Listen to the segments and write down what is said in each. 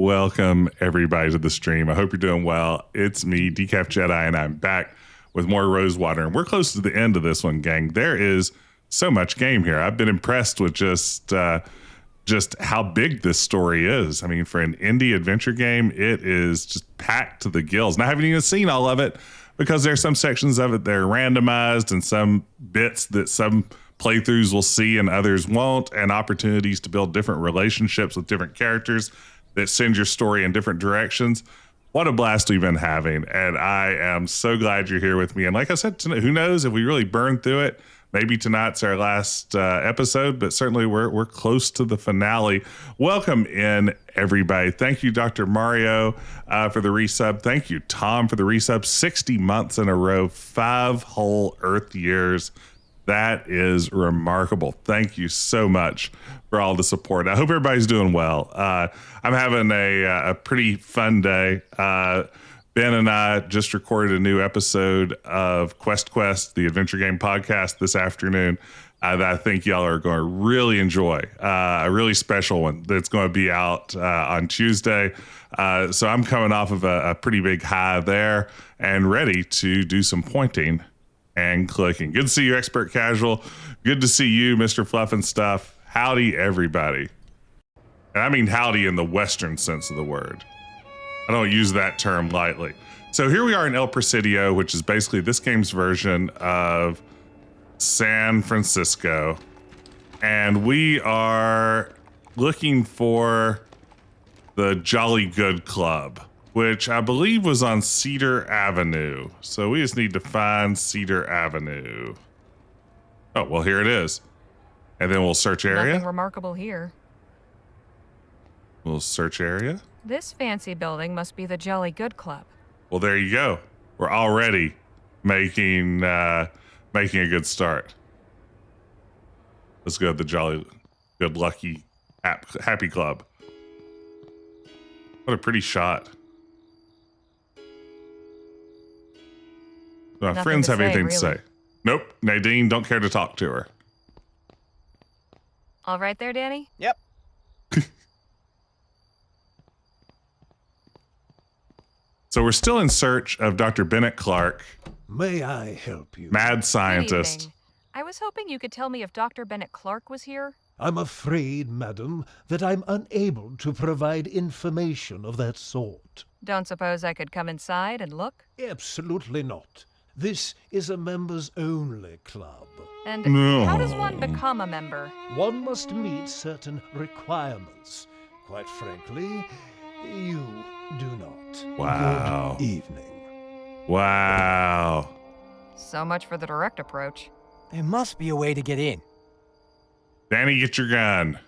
welcome everybody to the stream. I hope you're doing well. It's me, Decaf Jedi, and I'm back with more Rosewater. And we're close to the end of this one, gang. There is so much game here. I've been impressed with just how big this story is. I mean, for an indie adventure game, it is just packed to the gills. And I haven't even seen all of it because there's some sections of it that are randomized and some bits that some playthroughs will see and others won't, and opportunities to build different relationships with different characters that send your story in different directions. What a blast we've been having, and I am so glad you're here with me. And like I said, who knows if we really burn through it? Maybe tonight's our last episode, but certainly we're close to the finale. Welcome in, everybody. Thank you, Dr. Mario, for the resub. Thank you, Tom, for the resub. 60 months in a row, 5 whole Earth years. That is remarkable. Thank you so much for all the support. I hope everybody's doing well. I'm having a pretty fun day. Ben and I just recorded a new episode of Quest, the adventure game podcast this afternoon that I think y'all are going to really enjoy. A really special one that's going to be out on Tuesday. So I'm coming off of a pretty big high there and ready to do some pointing and clicking. Good to see you, Expert Casual. Good to see you, Mr. Fluff and Stuff. Howdy, everybody. And I mean howdy in the Western sense of the word. I don't use that term lightly. So here we are in El Presidio, which is basically this game's version of San Francisco. And we are looking for the Jolly Good Club, which I believe was on Cedar Avenue. So we just need to find Cedar Avenue. Oh, well, here it is. And then we'll search area. Nothing remarkable here. We'll search area. This fancy building must be the Jolly Good Club. Well, there you go. We're already making a good start. Let's go to the Jolly Good Lucky Happy Club. What a pretty shot. Do my friends have anything to say? Nope. Nadine, don't care to talk to her. All right there, Danny? Yep. So we're still in search of Dr. Bennett Clark. May I help you? Mad scientist. Good evening. I was hoping you could tell me if Dr. Bennett Clark was here. I'm afraid, madam, that I'm unable to provide information of that sort. Don't suppose I could come inside and look? Absolutely not. This is a members-only club. And No. how does one become a member? One must meet certain requirements. Quite frankly, you do not. Wow. Good evening. Wow. So much for the direct approach. There must be a way to get in. Danny, get your gun.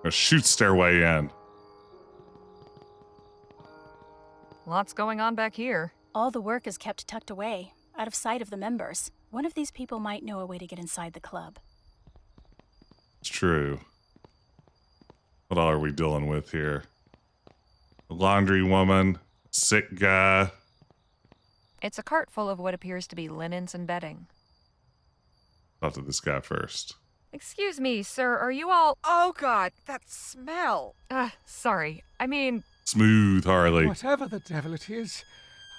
Shoot stairway in. Lots going on back here. All the work is kept tucked away, out of sight of the members. One of these people might know a way to get inside the club. It's true. What all are we dealing with here? A laundry woman, sick guy. It's a cart full of what appears to be linens and bedding. Talk to this guy first. Excuse me, sir, are you all... Oh, God, that smell. Sorry. I mean... Smooth Harley. Whatever the devil it is,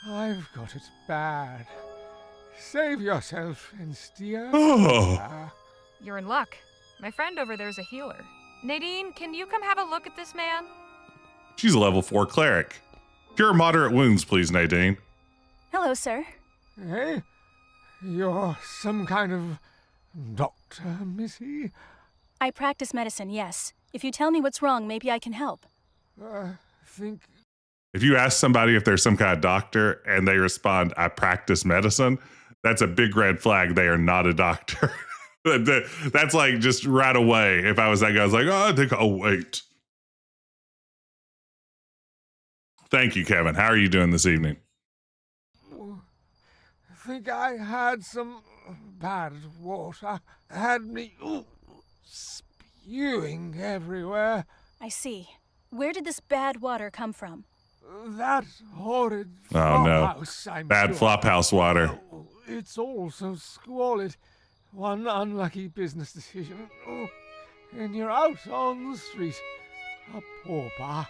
I've got it bad. Save yourself and steer. Oh. You're in luck. My friend over there's a healer. Nadine, can you come have a look at this man? She's a level 4 cleric. Cure moderate wounds, please, Nadine. Hello, sir. Eh? You're some kind of doctor, missy? I practice medicine, yes. If you tell me what's wrong, maybe I can help. Think... If you ask somebody if they're some kind of doctor and they respond, I practice medicine, that's a big red flag. They are not a doctor. That's like just right away. If I was that guy, I was like, wait. Thank you, Kevin. How are you doing this evening? Think I had some bad water. Had me spewing everywhere. I see. Where did this bad water come from? That horrid Oh, no. flophouse, I'm Bad sure. flophouse water. Oh, it's all so squalid. One unlucky business decision. Oh, and you're out on the street, a pauper.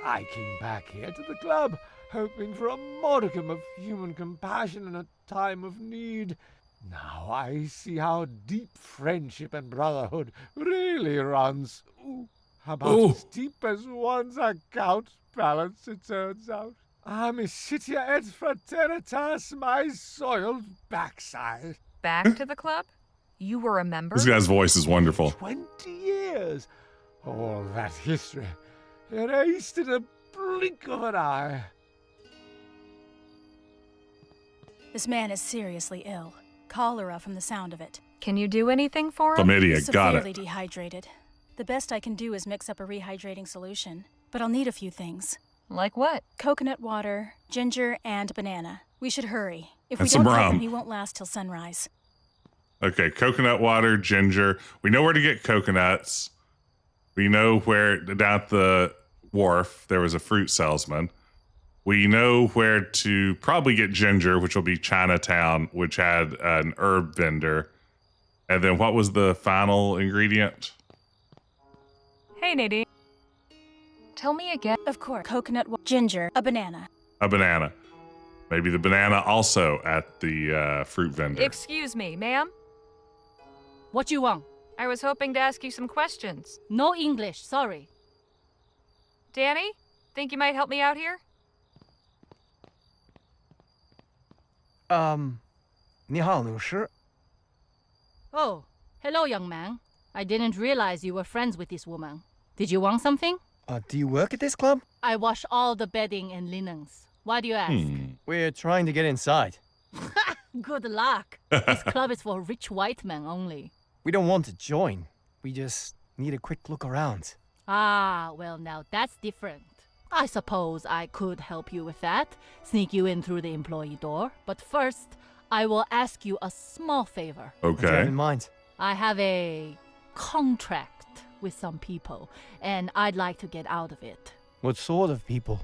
I came back here to the club, hoping for a modicum of human compassion in a time of need. Now I see how deep friendship and brotherhood really runs. Ooh, about Ooh. as deep as one's account balance, it turns out. Amicitia et fraternitas, my soiled backside. Back to the club? You were a member? This guy's voice is wonderful. 20 years. All that history erased in a blink of an eye. This man is seriously ill. Cholera from the sound of it. Can you do anything for him? Chlamydia, got Severely it. dehydrated. The best I can do is mix up a rehydrating solution, but I'll need a few things. Like what? Coconut water, ginger, and banana. We should hurry. If we And some don't help rum. him, he won't last till sunrise. Okay, coconut water, ginger. We know where to get coconuts. We know where, down at the wharf, there was a fruit salesman. We know where to probably get ginger, which will be Chinatown, which had an herb vendor. And then what was the final ingredient? Hey, Nadine. Tell me again. Of course, ginger, a banana. A banana. Maybe the banana also at the fruit vendor. Excuse me, ma'am. What you want? I was hoping to ask you some questions. No English, sorry. Danny, think you might help me out here? 你好，律师。 Oh, hello, young man. I didn't realize you were friends with this woman. Did you want something? Do you work at this club? I wash all the bedding and linens. Why do you ask? We're trying to get inside. Good luck. This club is for rich white men only. We don't want to join. We just need a quick look around. Ah, well, now that's different. I suppose I could help you with that, sneak you in through the employee door. But first, I will ask you a small favor. What do you have Okay. in mind? I have a contract with some people, and I'd like to get out of it. What sort of people?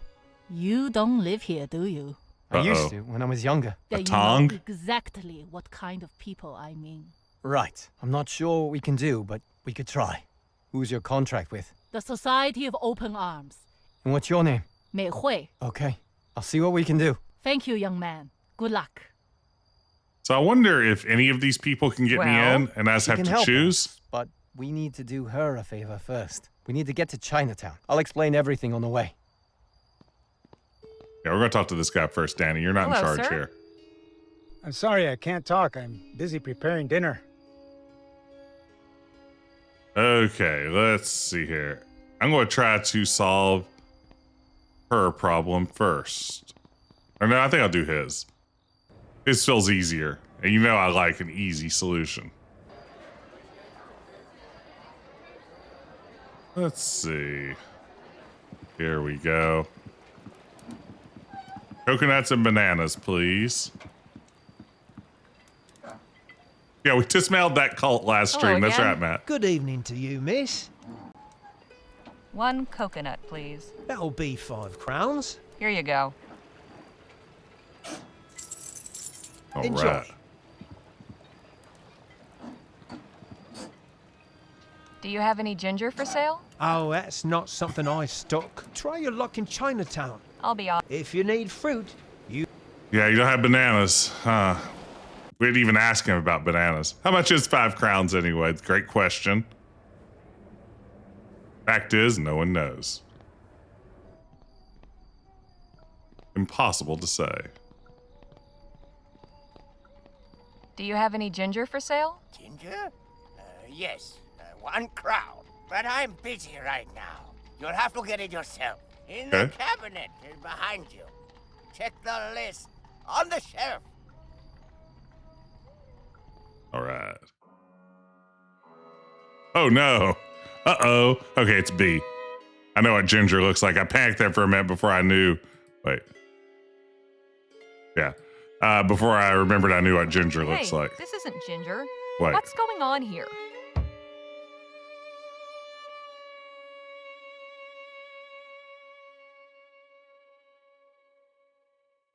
You don't live here, do you? I Uh-oh. used to when I was younger. Then you tongue? know exactly what kind of people I mean. Right. I'm not sure what we can do, but we could try. Who's your contract with? The Society of Open Arms. And what's your name? 美惠. Okay. I'll see what we can do. Thank you, young man. Good luck. So I wonder if any of these people can get me Well, in and us She have can to help choose. us, but we need to do her a favor first. We need to get to Chinatown. I'll explain everything on the way. Yeah, we're going to talk to this guy first, Danny. You're not in Hello, charge sir. here. I'm sorry I can't talk. I'm busy preparing dinner. Okay, let's see here. I'm going to try to solve her problem first. Or no, I think I'll do his. His feels easier. And you know I like an easy solution. Let's see. Here we go. Coconuts and bananas, please. Yeah, we just mailed that cult last Hello stream. That's again. right, Matt. Good evening to you, miss. One coconut, please. That'll be 5 crowns. Here you go. All Enjoy. right. Do you have any ginger for sale? Oh, that's not something I stock. Try your luck in Chinatown. I'll be off. If you need fruit, you... Yeah, you don't have bananas. Huh. We didn't even ask him about bananas. How much is 5 crowns anyway? Great question. Fact is, no one knows. Impossible to say. Do you have any ginger for sale? Ginger? Yes, 1 crown. But I'm busy right now. You'll have to get it yourself. In the Okay. cabinet behind you. Check the list on the shelf. All right. Oh no. Uh-oh. Okay, it's B. I know what ginger looks like. I panicked there for a minute before I knew. Wait. Yeah. Before I remembered I knew what ginger looks Hey, like. this isn't ginger. Wait. What's going on here?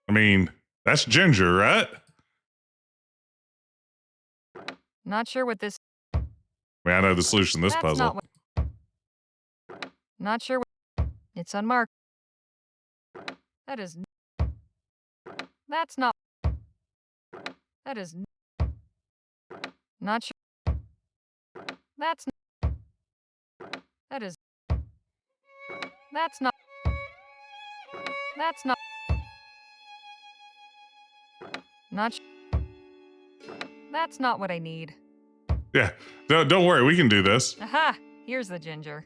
I mean, that's ginger, right? Not sure what this. I mean, I know the solution to this That's puzzle. not what... Not sure what... It's unmarked. That is... That's not... That is... Not sure... That's... That is... That's not... That's not... Not sure... That's not what I need. Yeah, don't worry, we can do this. Aha! Here's the ginger.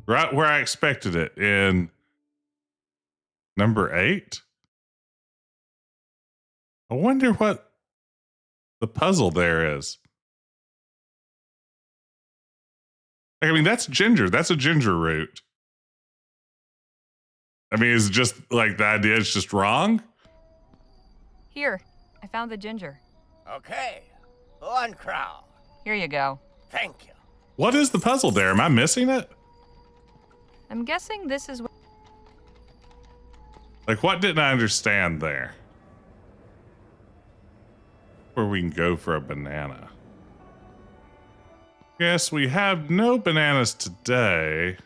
Right where I expected it, in number 8. I wonder what the puzzle there is. Like, I mean, that's ginger. That's a ginger root. I mean, is it just like the idea is just wrong? Here, I found the ginger. Okay. One crown. Here you go. Thank you. What is the puzzle there? Am I missing it? I'm guessing this is what... Like, what didn't I understand there? Where we can go for a banana. Yes, we have no bananas today.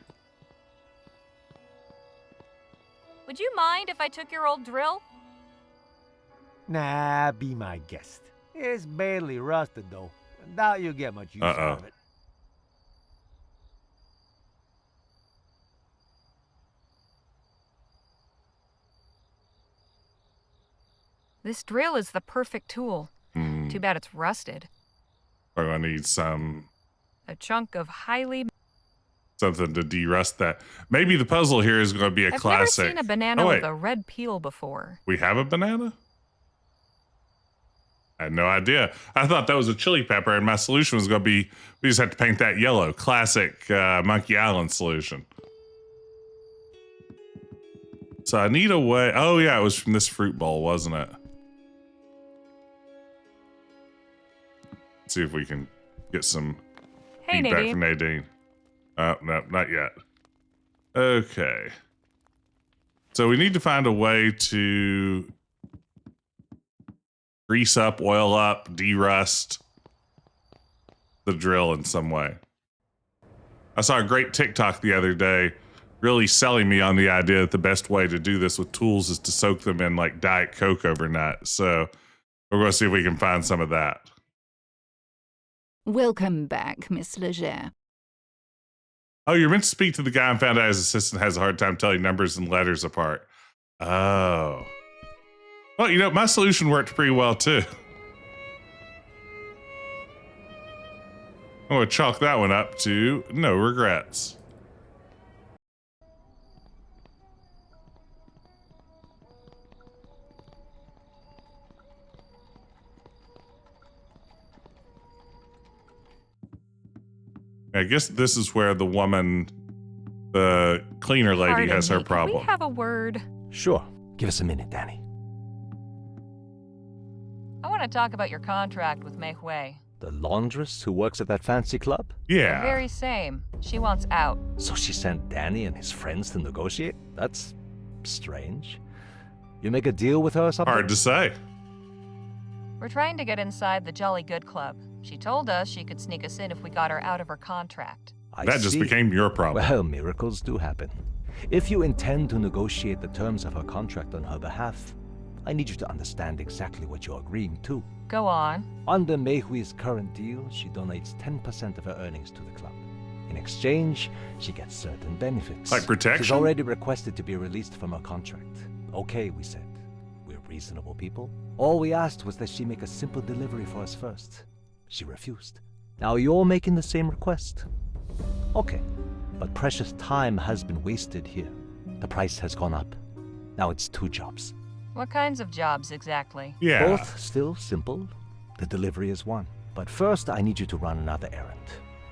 Would you mind if I took your old drill? Nah, be my guest. It's badly rusted, though. Doubt you'll get much use out of it. This drill is the perfect tool. Too bad it's rusted. We're gonna need some... A chunk of highly... something to de-rust that. Maybe the puzzle here is going to be a classic. I've never seen a banana with a red peel before. We have a banana? I had no idea. I thought that was a chili pepper, and my solution was going to be, we just have to paint that yellow. Classic Monkey Island solution. So I need a way. Oh, yeah, it was from this fruit bowl, wasn't it? Let's see if we can get some feedback from Nadine. No, not yet. Okay. So we need to find a way to grease up, oil up, de-rust the drill in some way. I saw a great TikTok the other day really selling me on the idea that the best way to do this with tools is to soak them in like Diet Coke overnight. So we're going to see if we can find some of that. Welcome back, Miss Leger. Oh, you're meant to speak to the guy and found out his assistant has a hard time telling numbers and letters apart. Oh. Well, you know, my solution worked pretty well, too. I'm going to chalk that one up to no regrets. I guess this is where the woman, the cleaner lady, has her problem. Can we have a word? Sure. Give us a minute, Danny. I want to talk about your contract with Mei Hui. The laundress who works at that fancy club? Yeah. The very same. She wants out. So she sent Danny and his friends to negotiate? That's strange. You make a deal with her or something? Hard to say. We're trying to get inside the Jolly Good Club. She told us she could sneak us in if we got her out of her contract. That just became your problem. Well, miracles do happen. If you intend to negotiate the terms of her contract on her behalf, I need you to understand exactly what you're agreeing to. Go on. Under Mei Hui's current deal, she donates 10% of her earnings to the club. In exchange, she gets certain benefits. Like protection? She's already requested to be released from her contract. Okay, we said. We're reasonable people. All we asked was that she make a simple delivery for us first. She refused. Now you're making the same request. Okay, but precious time has been wasted here. The price has gone up. Now it's 2 jobs. What kinds of jobs exactly? Yeah. Both still simple. The delivery is one. But first, I need you to run another errand.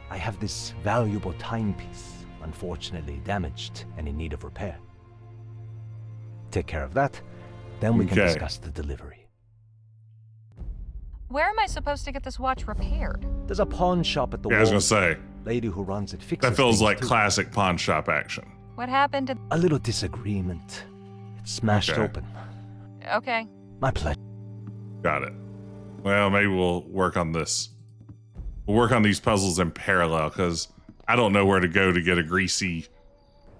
I have this valuable timepiece, unfortunately damaged and in need of repair. Take care of that, then we can discuss the delivery. Where am I supposed to get this watch repaired? There's a pawn shop at the Yeah, I was going to say. Lady who runs it fixes That feels things like too. classic pawn shop action. What happened to... A little disagreement. It smashed open. Okay. My pleasure. Got it. Well, maybe we'll work on this We'll work on these puzzles in parallel because I don't know where to go to get a greasy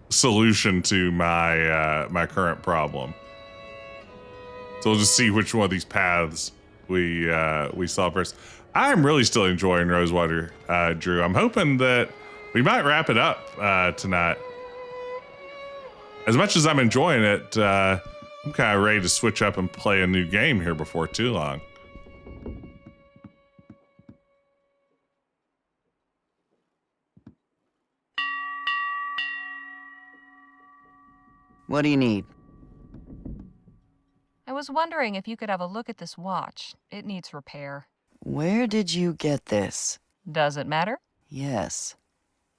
solution to my my current problem. So we'll just see which one of these paths we solve first. I'm really still enjoying Rosewater, Drew. I'm hoping that we might wrap it up tonight. As much as I'm enjoying it, I'm kind of ready to switch up and play a new game here before too long. What do you need? I was wondering if you could have a look at this watch. It needs repair. Where did you get this? Does it matter? Yes.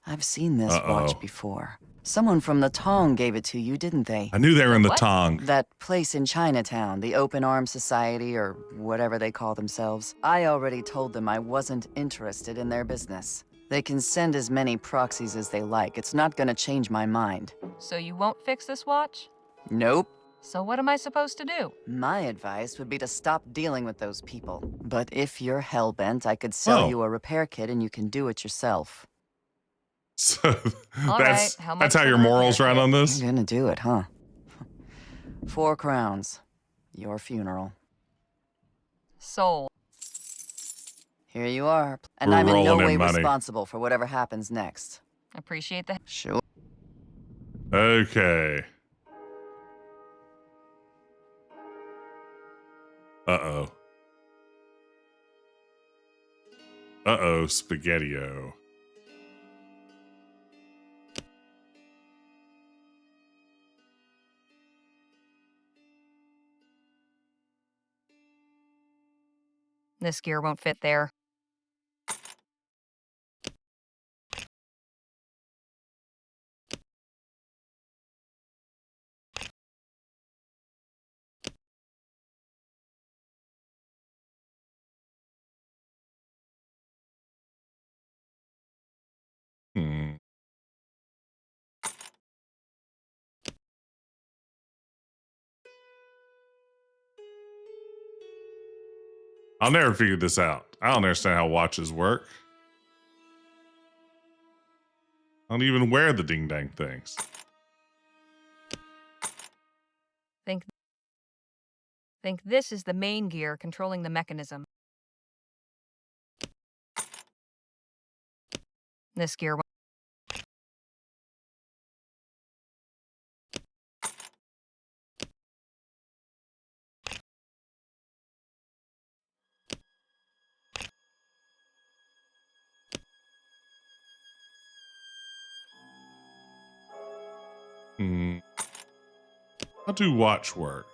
I've seen this watch before. Someone from the Tong gave it to you, didn't they? I knew they were in the Tong. That place in Chinatown, the Open Arms Society, or whatever they call themselves. I already told them I wasn't interested in their business. They can send as many proxies as they like. It's not gonna change my mind. So you won't fix this watch? Nope. So what am I supposed to do? My advice would be to stop dealing with those people. But if you're hell-bent, I could sell you a repair kit and you can do it yourself. So that's how your morals run on this? You're gonna do it, huh? 4 crowns. Your funeral. Sold. Here you are. And I'm in no way responsible for whatever happens next. Appreciate the... Sure. Okay. Uh-oh. Uh-oh, Spaghetti-O. This gear won't fit there. I'll never figure this out. I don't understand how watches work. I don't even wear the ding-dang things. Think this is the main gear controlling the mechanism. This gear won't... How do watch work?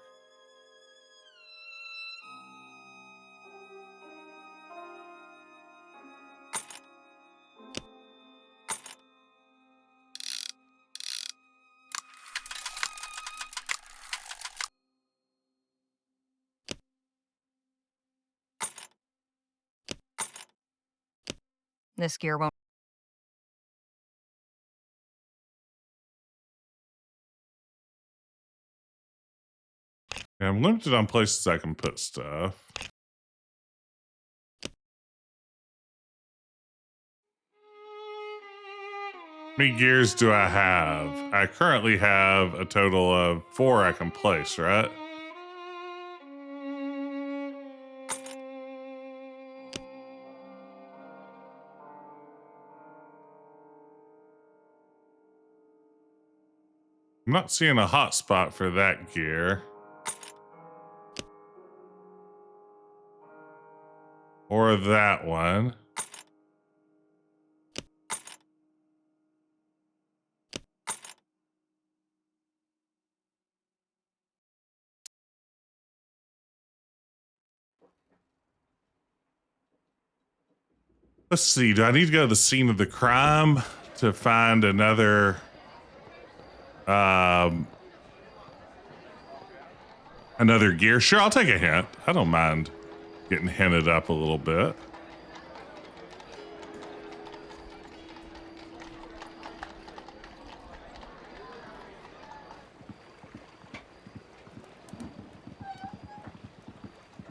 This gear won't... Yeah, I'm limited on places I can put stuff. How many gears do I have? I currently have a total of 4 I can place, right? I'm not seeing a hotspot for that gear. Or that one. Let's see, do I need to go to the scene of the crime to find another another gear? Sure, I'll take a hint. I don't mind getting hinted up a little bit.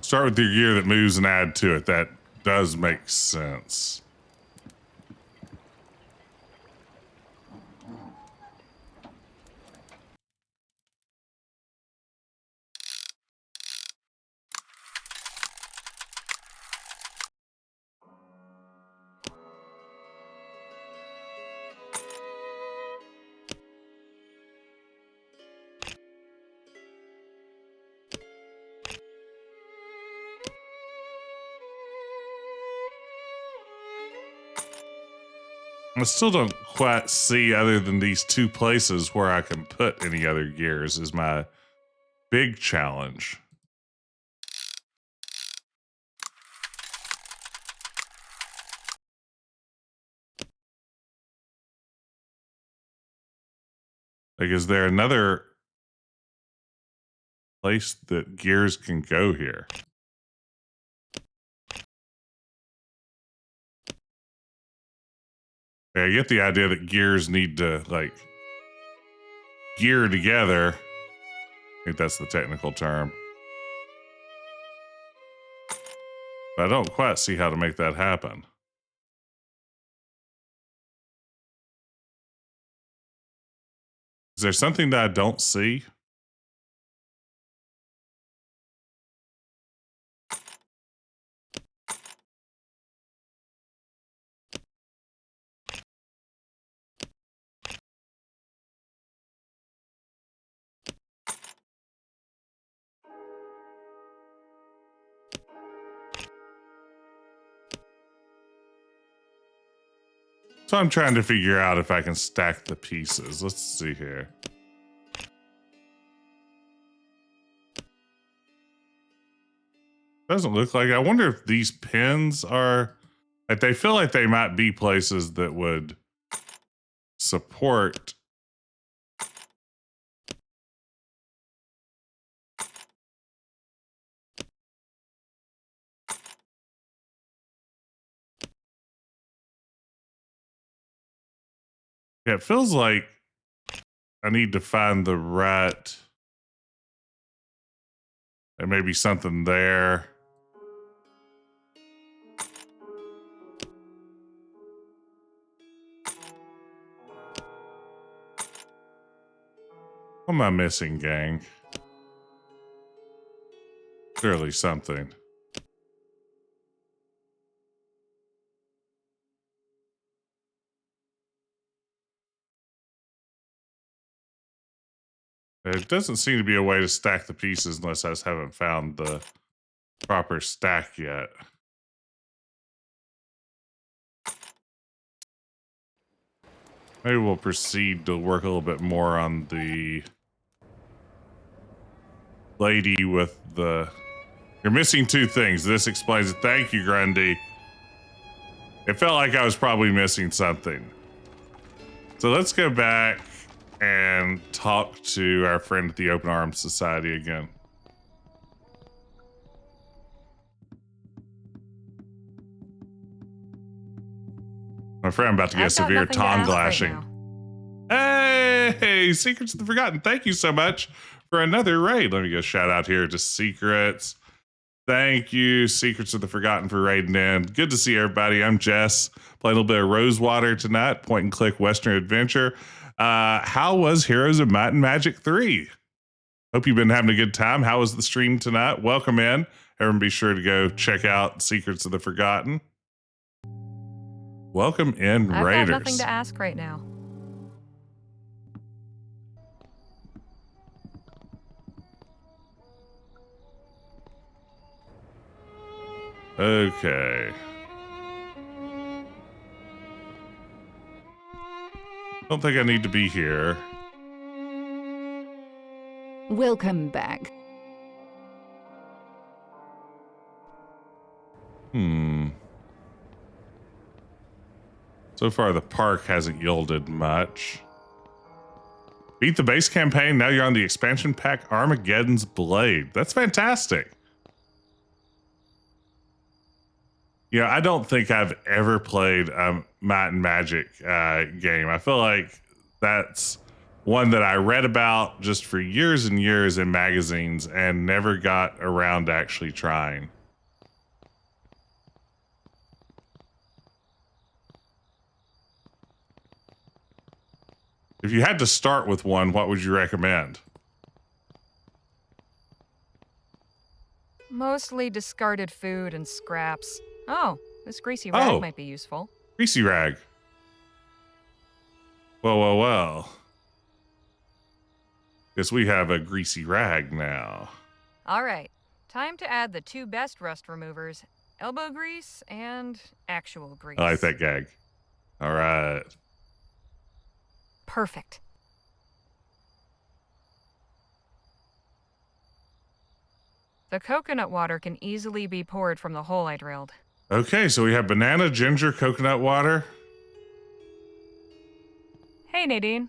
Start with your gear that moves and add to it. That does make sense. I still don't quite see, other than these two places, where I can put any other gears is my big challenge. Like, is there another place that gears can go here? Yeah, I get the idea that gears need to, like, gear together. I think that's the technical term. But I don't quite see how to make that happen. Is there something that I don't see? So I'm trying to figure out if I can stack the pieces. Let's see here. Doesn't look like. I wonder if these pins are, like, they feel like they might be places that would support. Yeah, it feels like I need to find the right. There may be something there. What am I missing, gang? Surely something. There doesn't seem to be a way to stack the pieces unless I just haven't found the proper stack yet. Maybe we'll proceed to work a little bit more on the lady with the... You're missing two things. This explains it. Thank you, Grundy. It felt like I was probably missing something. So let's go back and talk to our friend at the Open Arms Society again. My friend about to get severe tongue lashing. Hey, Secrets of the Forgotten. Thank you so much for another raid. Let me go shout out here to Secrets. Thank you, Secrets of the Forgotten, for raiding in. Good to see everybody. I'm Jess. Playing a little bit of Rosewater tonight. Point and click Western adventure. How was Heroes of Might and Magic 3? Hope you've been having a good time. How was the stream tonight? Welcome in. Everyone be sure to go check out Secrets of the Forgotten. Welcome in, I've Raiders. got nothing to ask right now. Okay. Don't think I need to be here. Welcome back. So far, the park hasn't yielded much. Beat the base campaign. Now you're on the expansion pack, Armageddon's Blade. That's fantastic. Yeah, I don't think I've ever played a Might and Magic game. I feel like that's one that I read about just for years and years in magazines and never got around to actually trying. If you had to start with one, what would you recommend? Mostly discarded food and scraps. Oh, this greasy rag might be useful. Greasy rag. Well. Guess we have a greasy rag now. All right, time to add the two best rust removers, elbow grease and actual grease. I like that gag. All right. Perfect. The coconut water can easily be poured from the hole I drilled. Okay, so we have banana, ginger, coconut water. Hey, Nadine.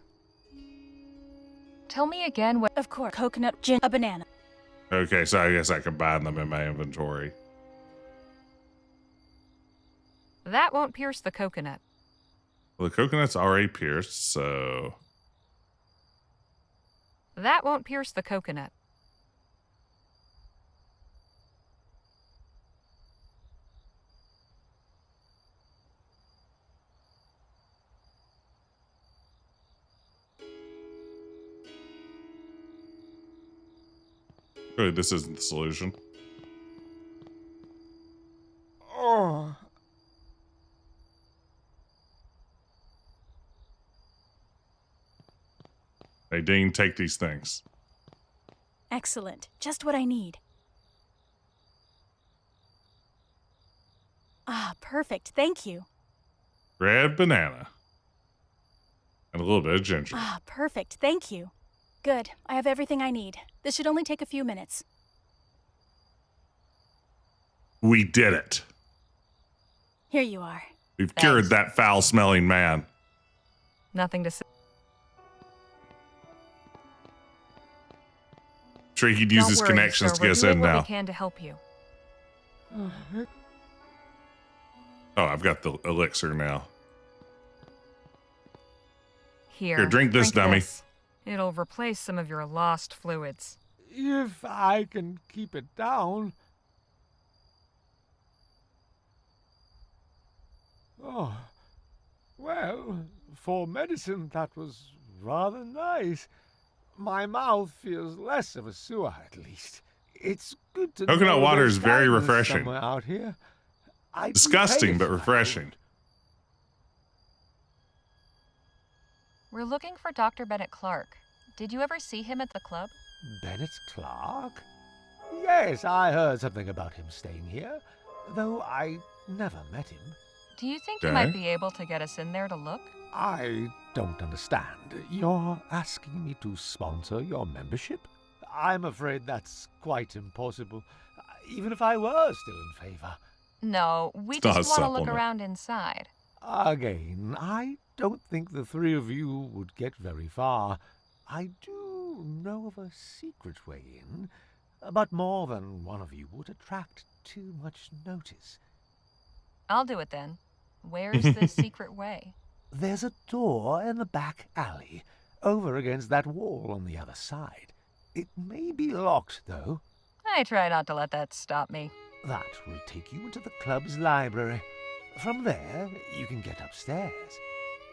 Tell me again what... Of course, coconut, gin, a banana. Okay, so I guess I combine them in my inventory. That won't pierce the coconut. Well, the coconut's already pierced, so... That won't pierce the coconut. Really, this isn't the solution. Oh, Hey, Dean, take these things. Excellent. Just what I need. Ah, perfect. Thank you. Red banana. And a little bit of ginger. Ah, perfect. Thank you. Good. I have everything I need. This should only take a few minutes. We did it. Here you are. We've cured that foul-smelling man. Nothing to say. Sure, he'd use his connections to get us in We're doing what now. we can to help you. Oh, I've got the elixir now. Here, drink this, dummy. this. It'll replace some of your lost fluids. if I can keep it down. Oh, well, for medicine, that was rather nice. My mouth feels less of a sewer, at least. It's good to Coconut know water there's is very kindness refreshing. somewhere out here. I'd Disgusting, repay but it. refreshing. We're looking for Dr. Bennett Clark. Did you ever see him at the club? Bennett Clark? Yes, I heard something about him staying here, though I never met him. Do you think you might be able to get us in there to look? I don't understand. You're asking me to sponsor your membership? I'm afraid that's quite impossible, even if I were still in favor. No, we It's not just a want to look supplement. around inside. Again, I don't think the three of you would get very far. I do know of a secret way in, but more than one of you would attract too much notice. I'll do it then. Where's the secret way? There's a door in the back alley, over against that wall on the other side. It may be locked, though. I try not to let that stop me. That will take you into the club's library. From there, you can get upstairs.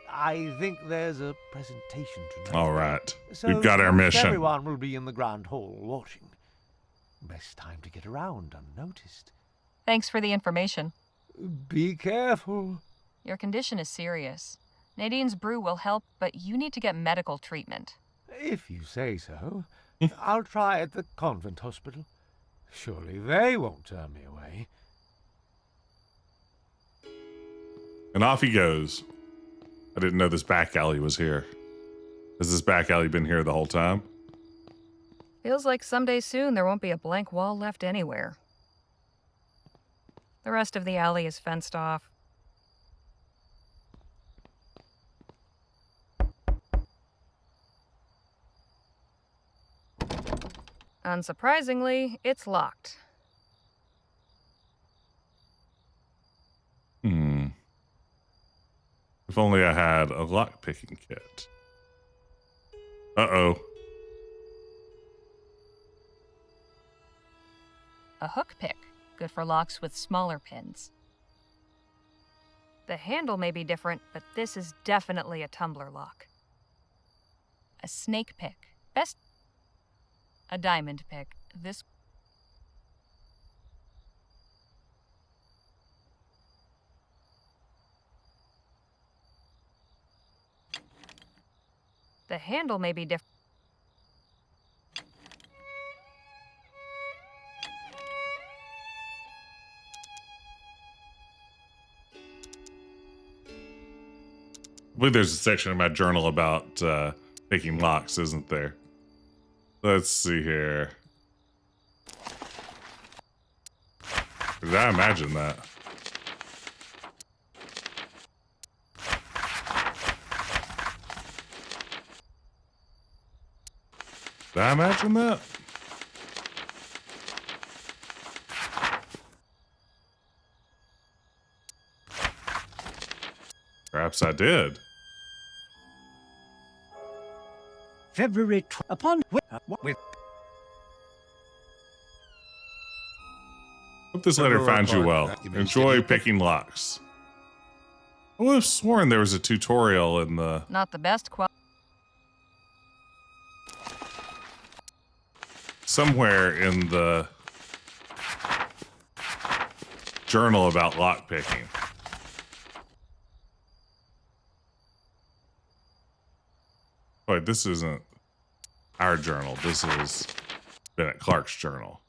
I think there's a presentation tonight. All right. So We've got our most mission. Everyone will be in the grand hall watching. Best time to get around unnoticed. Thanks for the information. Be careful. Your condition is serious. Nadine's brew will help, but you need to get medical treatment. If you say so. I'll try at the convent hospital. Surely they won't turn me away. And off he goes. I didn't know this back alley was here. Has this back alley been here the whole time? Feels like someday soon there won't be a blank wall left anywhere. The rest of the alley is fenced off. Unsurprisingly, it's locked. If only I had a lock-picking kit. Uh-oh. A hook pick, good for locks with smaller pins. The handle may be different, but this is definitely a tumbler lock. A snake pick, best. A diamond pick, this. The handle may be different. believe there's a section in my journal about picking locks, isn't there? Let's see here. Did I imagine that? Did I imagine that? Perhaps I did. February upon with Hope this letter finds you well. Enjoy picking locks. I would have sworn there was a tutorial in the... Not the best somewhere in the journal about lock picking. Wait, this isn't our journal. This is Bennett Clark's journal.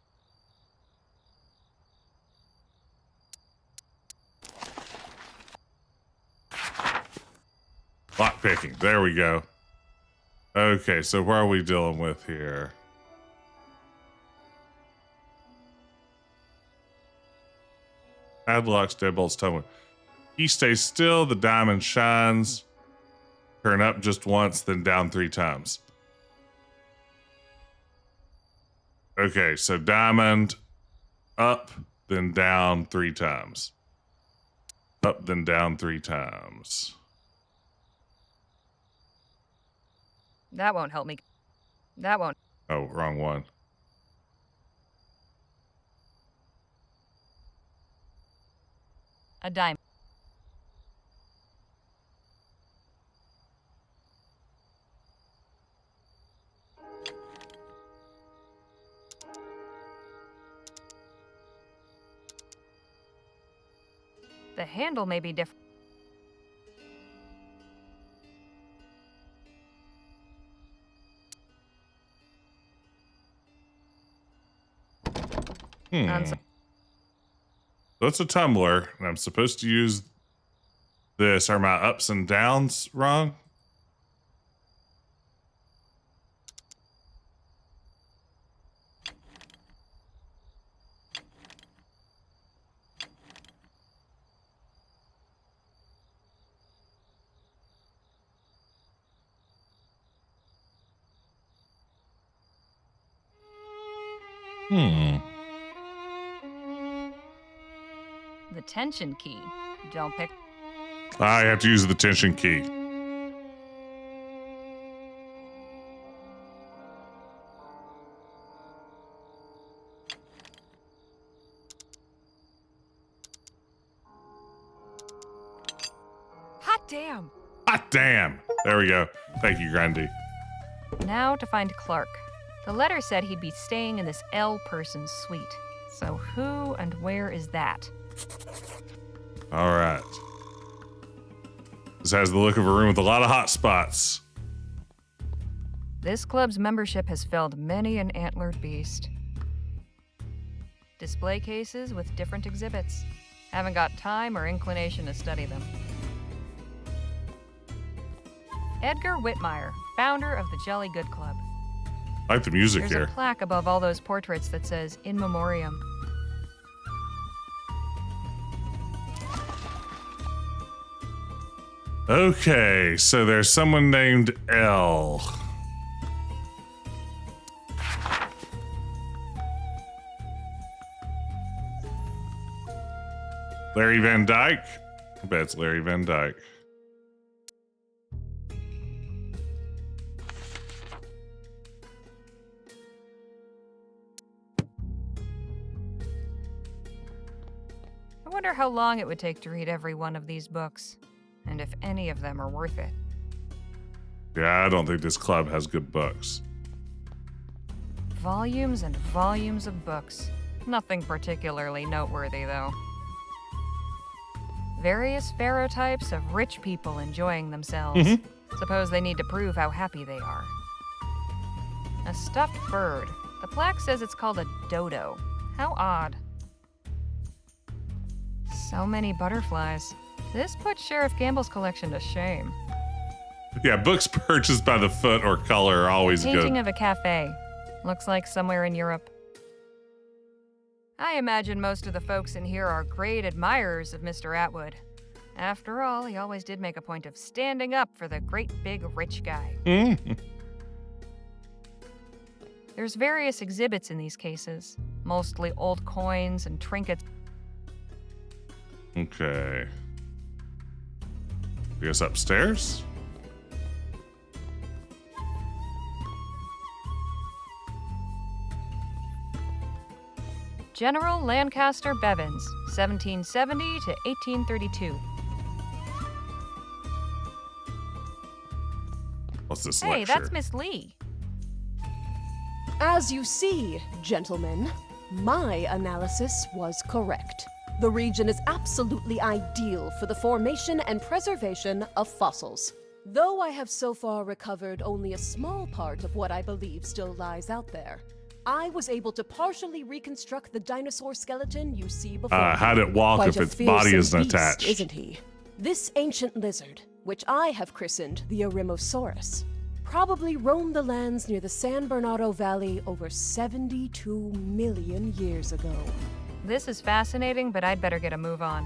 Lock picking. There we go. Okay, so what are we dealing with here? Padlocks, deadbolts, tumbler. He stays still. The diamond shines. Turn up just once, then down 3 times. Okay, so diamond, up, then down 3 times. Up, then down 3 times. That won't help me. That won't. Oh, wrong one. A diamond. The handle may be different. That's a tumbler, and I'm supposed to use this. Are my ups and downs wrong? The tension key. Don't pick. I have to use the tension key. Hot damn! Hot damn! There we go. Thank you, Grundy. Now to find Clark. The letter said he'd be staying in this L person's suite. So who and where is that? All right. This has the look of a room with a lot of hot spots. This club's membership has felled many an antlered beast. Display cases with different exhibits. Haven't got time or inclination to study them. Edgar Whitmire, founder of the Jolly Good Club. I like the music There's here. a plaque above all those portraits that says In Memoriam. Okay, so there's someone named L. Larry Van Dyke? I bet it's Larry Van Dyke. I wonder how long it would take to read every one of these books, and if any of them are worth it. Yeah, I don't think this club has good books. Volumes and volumes of books. Nothing particularly noteworthy, though. Various pharaotypes of rich people enjoying themselves. Suppose they need to prove how happy they are. A stuffed bird. The plaque says it's called a dodo. How odd. So many butterflies. This puts Sheriff Gamble's collection to shame. Yeah, books purchased by the foot or color are always Painting good. of a cafe. Looks like somewhere in Europe. I imagine most of the folks in here are great admirers of Mr. Atwood. After all, he always did make a point of standing up for the great big rich guy. There's various exhibits in these cases, mostly old coins and trinkets. Okay. I guess upstairs? General Lancaster Bevins, 1770 to 1832. What's this Hey, lecture? that's Miss Lee. As you see, gentlemen, my analysis was correct. The region is absolutely ideal for the formation and preservation of fossils. Though I have so far recovered only a small part of what I believe still lies out there, I was able to partially reconstruct the dinosaur skeleton you see before you. How'd it walk Quite if a its body fearsome isn't beast, attached? Isn't he? This ancient lizard, which I have christened the Eremosaurus, probably roamed the lands near the San Bernardo Valley over 72 million years ago. This is fascinating, but I'd better get a move on.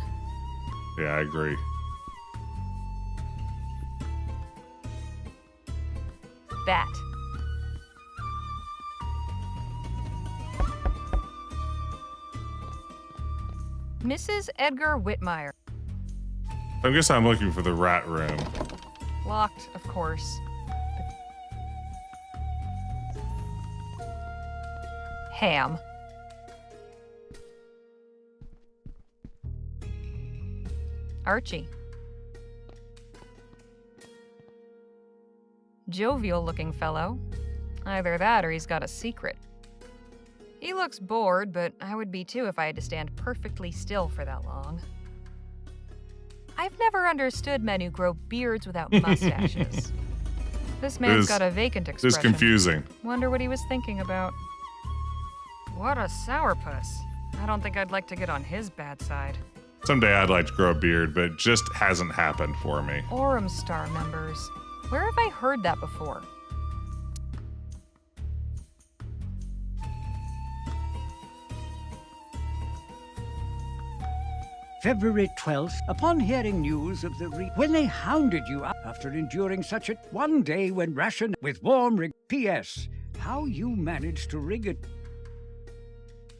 Yeah, I agree. Bat. Mrs. Edgar Whitmire. I guess I'm looking for the rat room. Locked, of course. Ham. Archie. Jovial-looking fellow. Either that or he's got a secret. He looks bored, but I would be too if I had to stand perfectly still for that long. I've never understood men who grow beards without mustaches. This man's got a vacant expression. This is confusing. Wonder what he was thinking about. What a sourpuss. I don't think I'd like to get on his bad side. Someday I'd like to grow a beard, but it just hasn't happened for me. Orem Star members. Where have I heard that before? February 12th, upon hearing news of when they hounded you up after enduring such a one day when ration with warm rig. P.S. How you managed to rig it.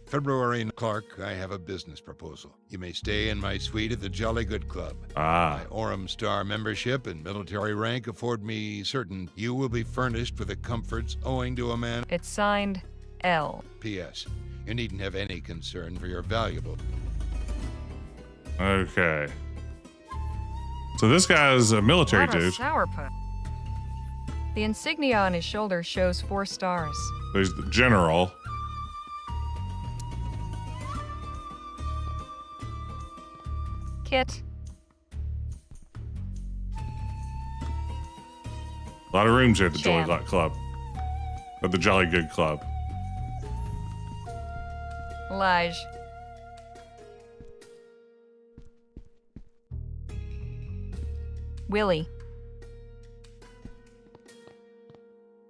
February Clark, I have a business proposal. You may stay in my suite at the Jolly Good Club. Ah. My Orem Star membership and military rank afford me certain you will be furnished with the comforts owing to a man. It's signed L. P.S. You needn't have any concern for your valuable. Okay. So this guy's a military What a dude. sourpuss. The insignia on his shoulder shows 4 stars. There's the general. Kit. A lot of rooms here at the Chan. Jolly Club. Or the Jolly Good Club. Lige. Willie.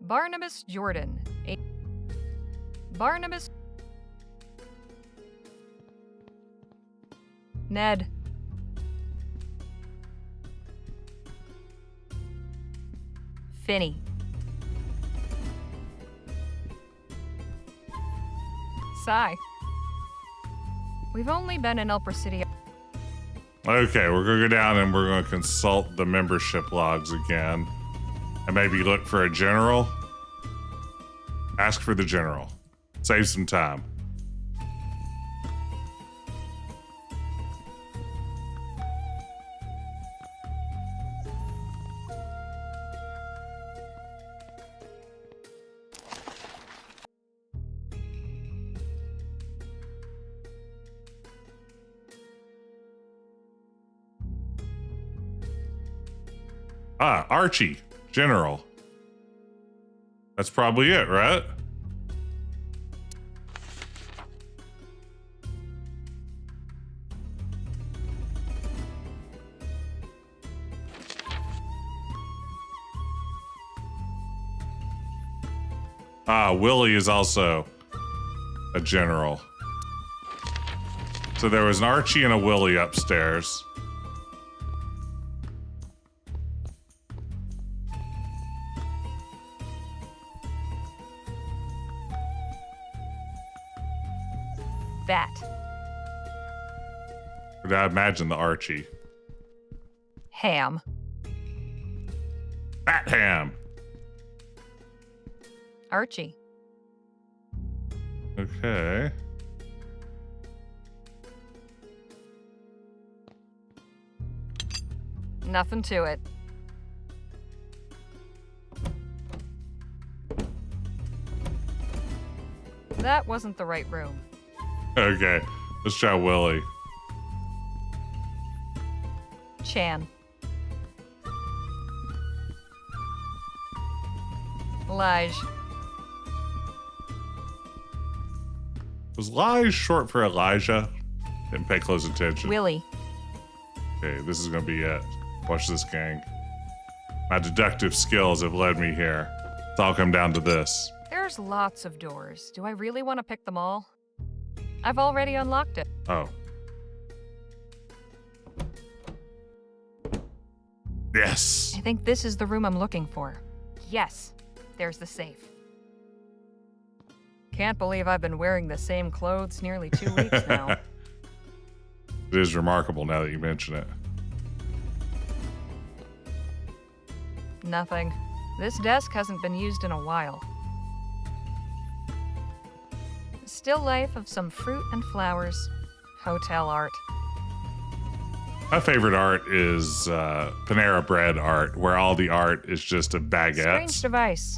Barnabas Jordan. Barnabas. Ned. Finney. Sigh. We've only been in El Presidio. Okay, we're going to go down and we're going to consult the membership logs again. And maybe look for a general. Ask for the general. Save some time. Ah, Archie, general. That's probably it, right? Willie is also a general. So there was an Archie and a Willie upstairs. That. Or did I imagine the Archie? Ham. Fat Ham. Archie. Okay. Nothing to it. That wasn't the right room. Okay. Let's try Willie. Chan. Lige. Was Lige short for Elijah? Didn't pay close attention. Willie. Okay, this is gonna be it. Watch this, gang. My deductive skills have led me here. It's all come down to this. There's lots of doors. Do I really want to pick them all? I've already unlocked it. Oh. Yes. I think this is the room I'm looking for. Yes. There's the safe. Can't believe I've been wearing the same clothes nearly 2 weeks now. It is remarkable now that you mention it. Nothing. This desk hasn't been used in a while. Still life of some fruit and flowers. Hotel art. My favorite art is Panera Bread art, where all the art is just a baguette. Strange device.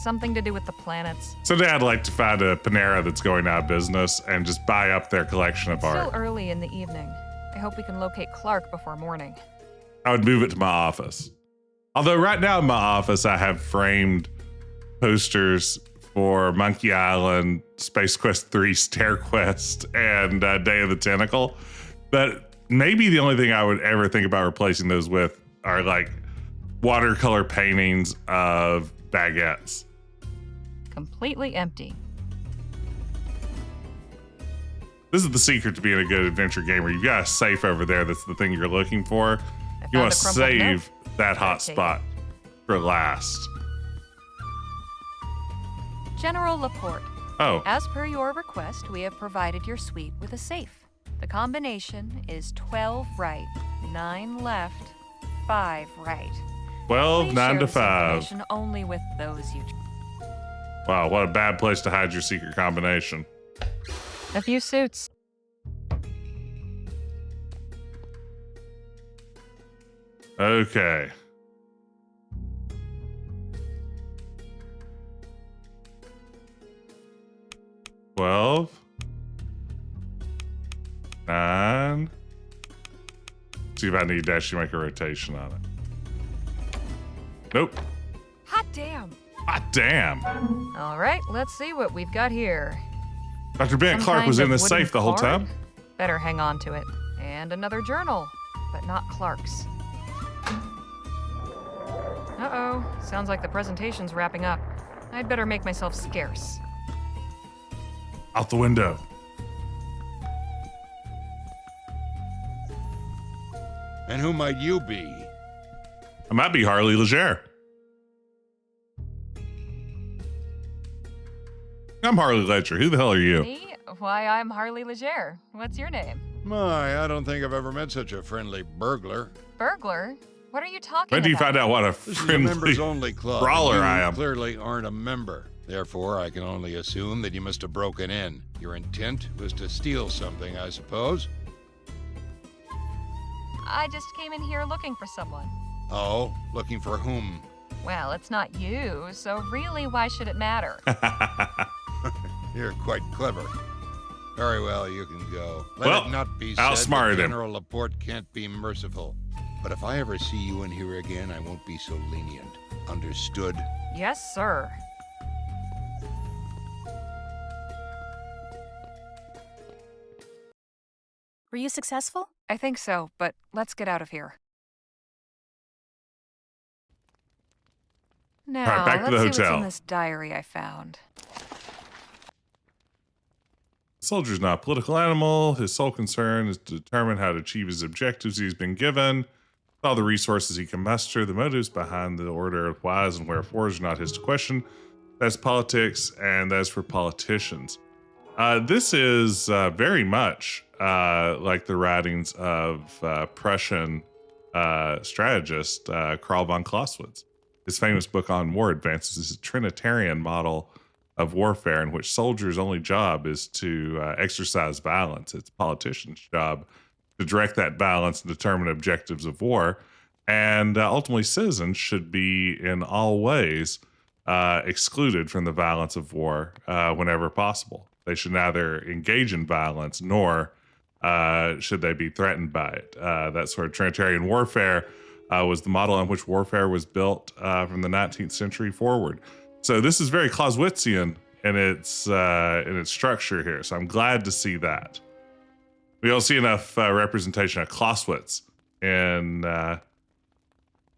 Something to do with the planets. Someday I'd like to find a Panera that's going out of business and just buy up their collection of art. Still early in the evening. I hope we can locate Clark before morning. I would move it to my office. Although right now in my office, I have framed posters for Monkey Island, Space Quest 3, Stair Quest, and Day of the Tentacle. But maybe the only thing I would ever think about replacing those with are like watercolor paintings of baguettes. Completely empty. This is the secret to being a good adventure gamer. You've got a safe over there that's the thing you're looking for. You want to save that hot spot for last. General Laporte. Oh. As per your request, we have provided your suite with a safe. The combination is 12 right, 9 left, 5 right. 12, Please 9 share to this 5. information only with those you... Wow, what a bad place to hide your secret combination. A few suits. Okay. $12, 9. See if I need to actually make a rotation on it. Nope. Hot damn. Hot damn. All right, let's see what we've got here. Dr. Bennett Clark was in the safe the whole time. Better hang on to it. And another journal, but not Clark's. Uh-oh, sounds like the presentation's wrapping up. I'd better make myself scarce. Out the window. And who might you be? I might be Harley Leger. I'm Harley Ledger. Who the hell are you? Me? Why, I'm Harley Leger. What's your name? My, I don't think I've ever met such a friendly burglar. Burglar? What are you talking about? When do you find out what a This is a friendly members-only club. brawler You I am? clearly aren't a member. Therefore, I can only assume that you must have broken in. Your intent was to steal something, I suppose? I just came in here looking for someone. Oh, looking for whom? Well, it's not you, so really, why should it matter? You're quite clever. Very well, you can go. Let Well, it not be said outsmarted that him. General Laporte can't be merciful. But if I ever see you in here again, I won't be so lenient. Understood? Yes, sir. Were you successful? I think so, but let's get out of here. Now, right, back to the let's see what's hotel. in this diary I found. The soldier's not a political animal. His sole concern is to determine how to achieve his objectives he's been given. All the resources he can muster, the motives behind the order of whys and wherefores are not his to question. That's politics, and that's for politicians. This is very much like the writings of Prussian strategist Karl von Clausewitz. His famous book on war advances is a Trinitarian model of warfare in which soldiers' only job is to exercise violence. It's politicians' job to direct that balance and determine objectives of war. And ultimately, citizens should be in all ways excluded from the violence of war whenever possible. They should neither engage in violence nor should they be threatened by it. That sort of Trinitarian warfare was the model on which warfare was built from the 19th century forward. So this is very Clausewitzian in its structure here. So I'm glad to see that. We don't see enough representation of Clausewitz in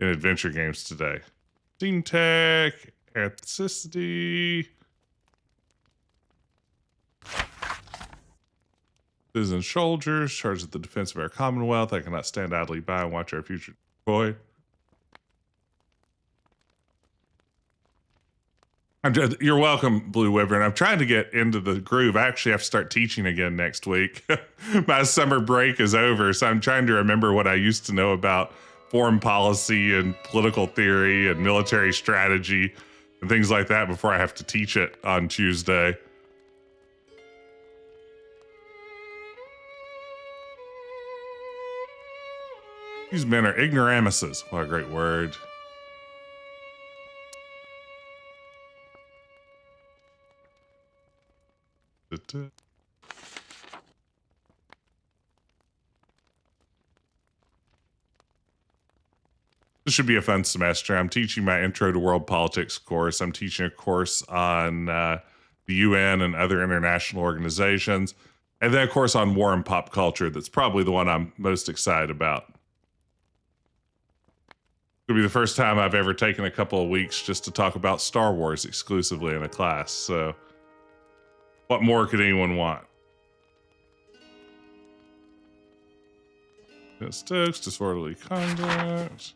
adventure games today. Team tech, ethnicity. Citizen soldiers charged with the defense of our Commonwealth. I cannot stand idly by and watch our future deploy. You're welcome, Blue Wyvern. I'm trying to get into the groove. I actually have to start teaching again next week. My summer break is over, so I'm trying to remember what I used to know about foreign policy and political theory and military strategy and things like that before I have to teach it on Tuesday. These men are ignoramuses. What a great word. This should be a fun semester. I'm teaching my Intro to World Politics course. I'm teaching a course on the UN and other international organizations. And then, of course, on war and pop culture. That's probably the one I'm most excited about. It'll be the first time I've ever taken a couple of weeks just to talk about Star Wars exclusively in a class. So what more could anyone want? Stokes, disorderly conduct.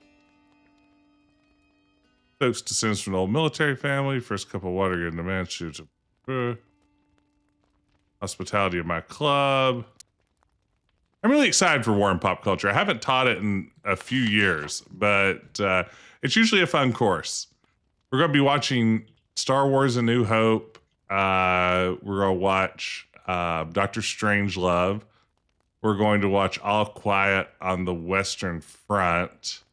Stokes descends from an old military family. First couple of Watergate demands shoots. Hospitality of my club. I'm really excited for war and pop culture. I haven't taught it in a few years, but it's usually a fun course. We're going to be watching Star Wars A New Hope. We're going to watch Doctor Strangelove. We're going to watch All Quiet on the Western Front.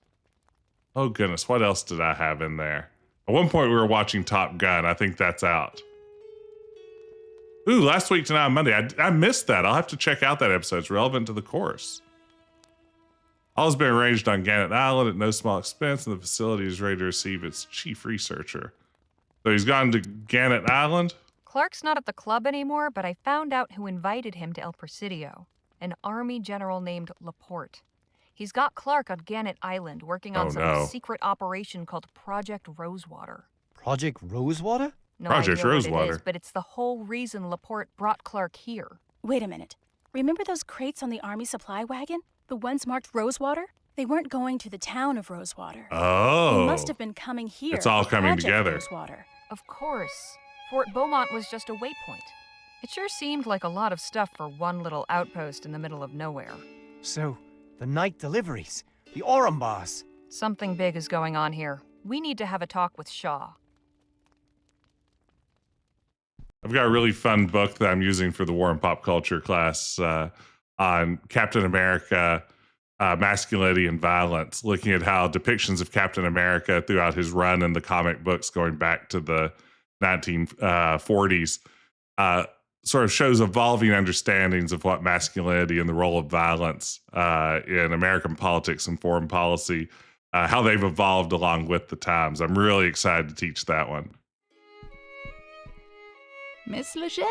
Oh, goodness. What else did I have in there? At one point, we were watching Top Gun. I think that's out. Ooh, Last Week Tonight on Monday. I missed that. I'll have to check out that episode. It's relevant to the course. All has been arranged on Gannett Island at no small expense, and the facility is ready to receive its chief researcher. So he's gone to Gannett Island? Clark's not at the club anymore, but I found out who invited him to El Presidio. An army general named Laporte. He's got Clark on Gannett Island working on some secret operation called Project Rosewater. Project Rosewater? No idea what it is, but it's the whole reason Laporte brought Clark here. Wait a minute. Remember those crates on the army supply wagon? The ones marked Rosewater? They weren't going to the town of Rosewater. Oh. They must have been coming here. It's all coming together. Rosewater. Of course. Fort Beaumont was just a waypoint. It sure seemed like a lot of stuff for one little outpost in the middle of nowhere. So, the night deliveries, the Orambas. Something big is going on here. We need to have a talk with Shaw. I've got a really fun book that I'm using for the War and Pop Culture class on Captain America, masculinity and violence, looking at how depictions of Captain America throughout his run in the comic books going back to the 1940s sort of shows evolving understandings of what masculinity and the role of violence in American politics and foreign policy, how they've evolved along with the times. I'm really excited to teach that one. Miss Leger,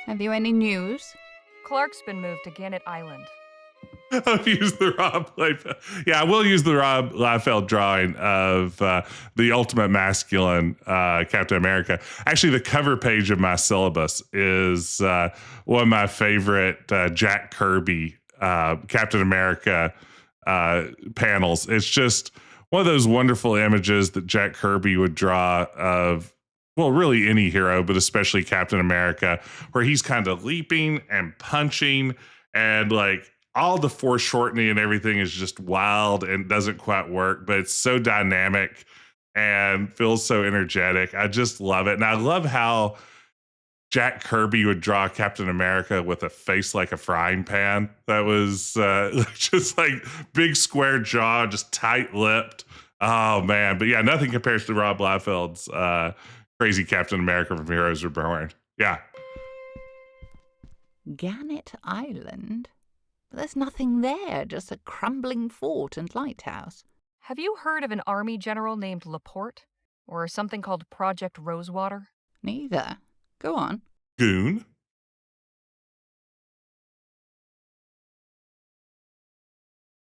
have you any news? Clark's been moved to Gannett Island. I'll use the Rob Liefeld. Yeah, I will use the Rob Liefeld drawing of the ultimate masculine Captain America. Actually, the cover page of my syllabus is one of my favorite Jack Kirby Captain America panels. It's just one of those wonderful images that Jack Kirby would draw of, well, really any hero, but especially Captain America, where he's kind of leaping and punching and like all the foreshortening and everything is just wild and doesn't quite work, but it's so dynamic and feels so energetic. I just love it. And I love how Jack Kirby would draw Captain America with a face like a frying pan. That was just like big square jaw, just tight lipped. Oh man. But yeah, nothing compares to Rob Liefeld's crazy Captain America from Heroes Reborn. Yeah. Gannett Island? There's nothing there, just a crumbling fort and lighthouse. Have you heard of an army general named Laporte? Or something called Project Rosewater? Neither. Go on. Goon?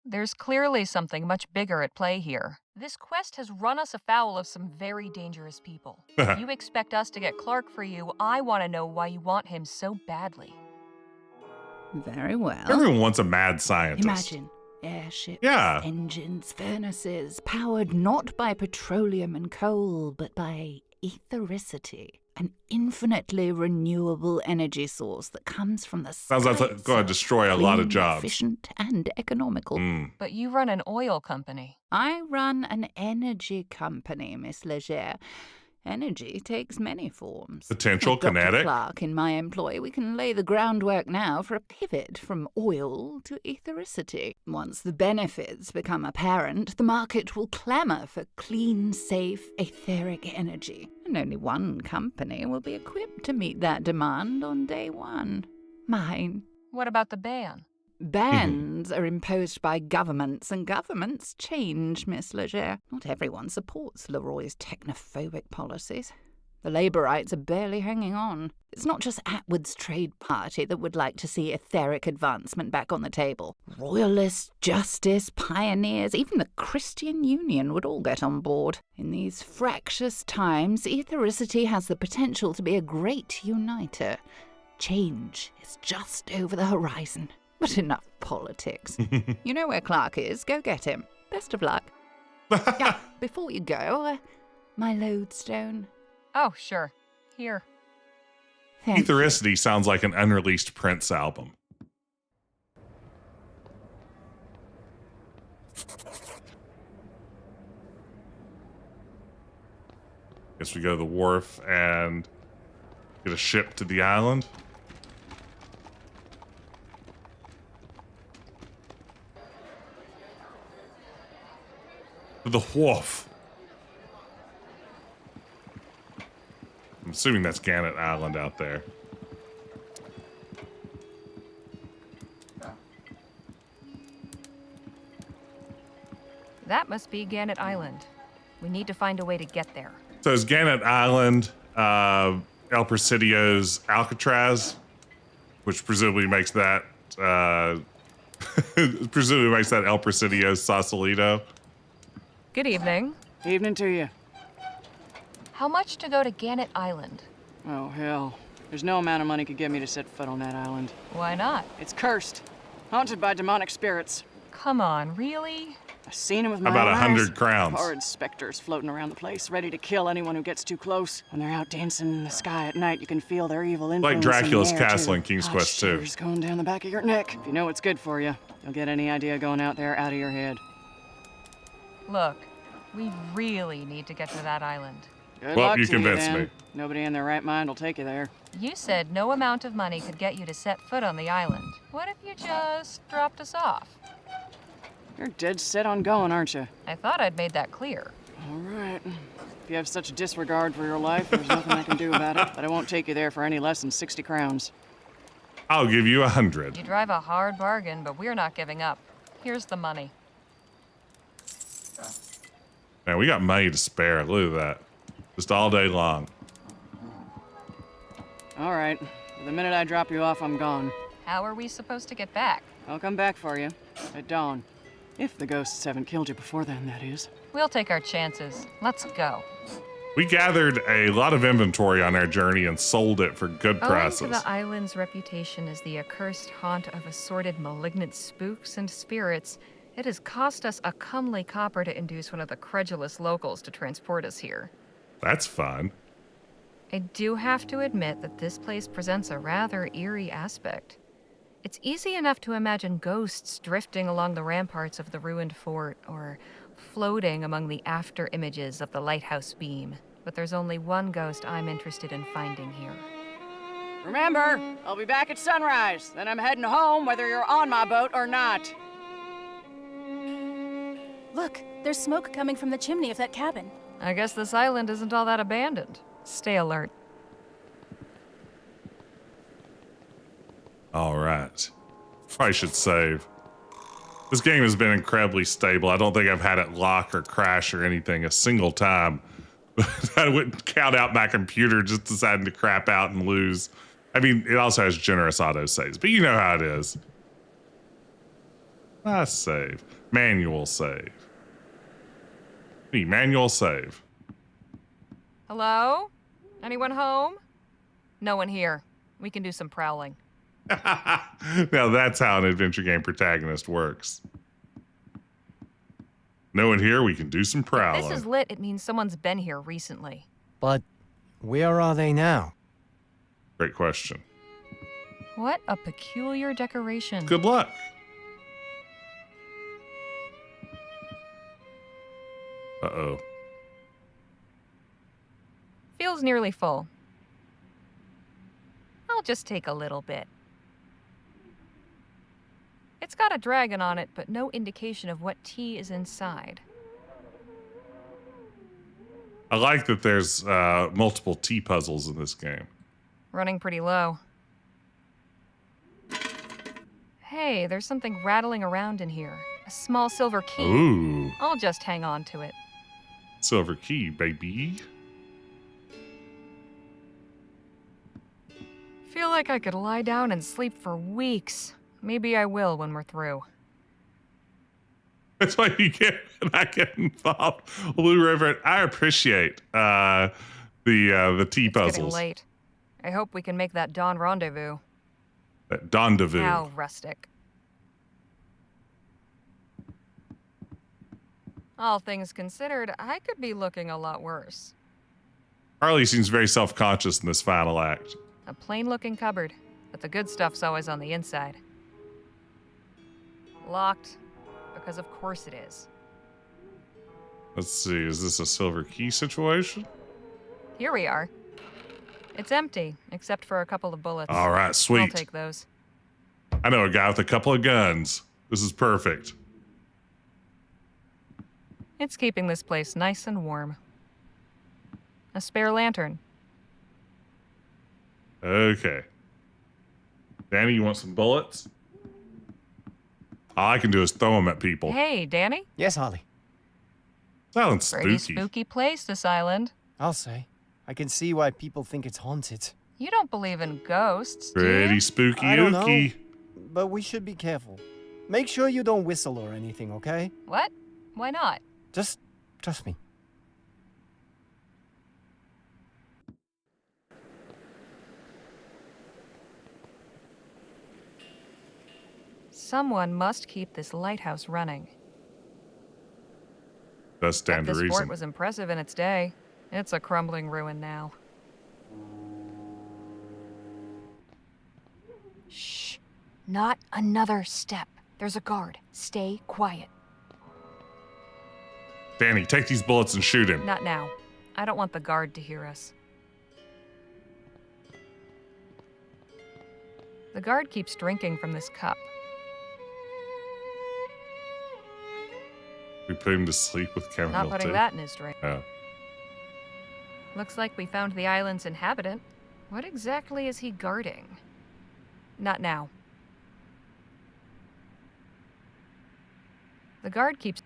There's clearly something much bigger at play here. This quest has run us afoul of some very dangerous people. If you expect us to get Clark for you, I want to know why you want him so badly. Very well. Everyone wants a mad scientist. Imagine airships, Yeah. engines, furnaces, powered not by petroleum and coal, but by ethericity, an infinitely renewable energy source that comes from the Sounds like it's going to destroy a lot of jobs. Efficient and economical. But you run an oil company. I run an energy company, Miss Leger. Energy takes many forms. Potential, With Dr. kinetic. Clark in my employ, we can lay the groundwork now for a pivot from oil to ethericity. Once the benefits become apparent, the market will clamour for clean, safe, etheric energy. And only one company will be equipped to meet that demand on day one. Mine. What about the ban? Bans are imposed by governments, and governments change, Miss Leger. Not everyone supports Leroy's technophobic policies. The Labourites are barely hanging on. It's not just Atwood's trade party that would like to see etheric advancement back on the table. Royalists, justice, pioneers, even the Christian Union would all get on board. In these fractious times, ethericity has the potential to be a great uniter. Change is just over the horizon. But enough politics. You know where Clark is. Go get him. Best of luck. Before you go, my lodestone. Oh, sure. Here. Thank Ethericity sounds like an unreleased Prince album. Guess we go to the wharf and get a ship to the island. The wharf. I'm assuming that's Gannett Island out there. That must be Gannett Island. We need to find a way to get there. So is Gannett Island El Presidio's Alcatraz, which presumably makes that El Presidio's Sausalito? Good evening. Evening to you. How much to go to Gannett Island? Oh, hell. There's no amount of money could get me to set foot on that island. Why not? It's cursed. Haunted by demonic spirits. Come on, really? I've seen them with my About own 100 eyes. crowns. Horrid specters floating around the place, ready to kill anyone who gets too close. When they're out dancing in the sky at night, you can feel their evil influence. Like Dracula's in the air, castle too. in King's Hot Quest 2. shivers going down the back of your neck. If you know what's good for you, you'll get any idea going out there out of your head. Look, we really need to get to that island. Good Well, luck you to convinced then. me. Nobody in their right mind will take you there. You said no amount of money could get you to set foot on the island. What if you just dropped us off? You're dead set on going, aren't you? I thought I'd made that clear. All right. If you have such a disregard for your life, there's nothing I can do about it. But I won't take you there for any less than 60 crowns. I'll give you 100. You drive a hard bargain, but we're not giving up. Here's the money. Man, we got money to spare. Look at that. Just all day long. All right. The minute I drop you off, I'm gone. How are we supposed to get back? I'll come back for you. At dawn. If the ghosts haven't killed you before then, that is. We'll take our chances. Let's go. We gathered a lot of inventory on our journey and sold it for good prices. Owing to the island's reputation as the accursed haunt of assorted malignant spooks and spirits, it has cost us a comely copper to induce one of the credulous locals to transport us here. That's fun. I do have to admit that this place presents a rather eerie aspect. It's easy enough to imagine ghosts drifting along the ramparts of the ruined fort, or floating among the after images of the lighthouse beam. But there's only one ghost I'm interested in finding here. Remember, I'll be back at sunrise. Then I'm heading home whether you're on my boat or not. Look, there's smoke coming from the chimney of that cabin. I guess this island isn't all that abandoned. Stay alert. All right. Probably should save. This game has been incredibly stable. I don't think I've had it lock or crash or anything a single time. I wouldn't count out my computer just deciding to crap out and lose. I mean, it also has generous auto saves, but you know how it is. Save. Manual save. Manual save. Hello? Anyone home? No one here. We can do some prowling. Now that's how an adventure game protagonist works. No one here, we can do some prowling. If this is lit, it means someone's been here recently. But where are they now? Great question. What a peculiar decoration. Good luck. Uh-oh. Feels nearly full. I'll just take a little bit. It's got a dragon on it, but no indication of what tea is inside. I like that there's multiple tea puzzles in this game. Running pretty low. Hey, there's something rattling around in here. A small silver key. Ooh. I'll just hang on to it. Silver key, baby. Feel like I could lie down and sleep for weeks. Maybe I will when we're through. That's why you get not get involved. Blue River, I appreciate the tea puzzles. It's getting late. I hope we can make that dawn rendezvous. That rendezvous. How rustic. All things considered, I could be looking a lot worse. Harley seems very self-conscious in this final act. A plain-looking cupboard, but the good stuff's always on the inside. Locked, because of course it is. Let's see, is this a silver key situation? Here we are. It's empty, except for a couple of bullets. All right, sweet. I'll take those. I know a guy with a couple of guns. This is perfect. It's keeping this place nice and warm. A spare lantern. Okay. Danny, you want some bullets? All I can do is throw them at people. Hey, Danny? Yes, Harley. Sounds spooky. Pretty spooky place, this island. I'll say. I can see why people think it's haunted. You don't believe in ghosts, do Pretty you? spooky. I don't know, but we should be careful. Make sure you don't whistle or anything, okay? What? Why not? Just trust me. Someone must keep this lighthouse running. Does stand to This reason. fort was impressive in its day. It's a crumbling ruin now. Shh. Not another step. There's a guard. Stay quiet. Danny, take these bullets and shoot him. Not now. I don't want the guard to hear us. The guard keeps drinking from this cup. We put him to sleep with chamomile Not putting tea. that in his drink. Oh. Looks like we found the island's inhabitant. What exactly is he guarding? Not now. The guard keeps...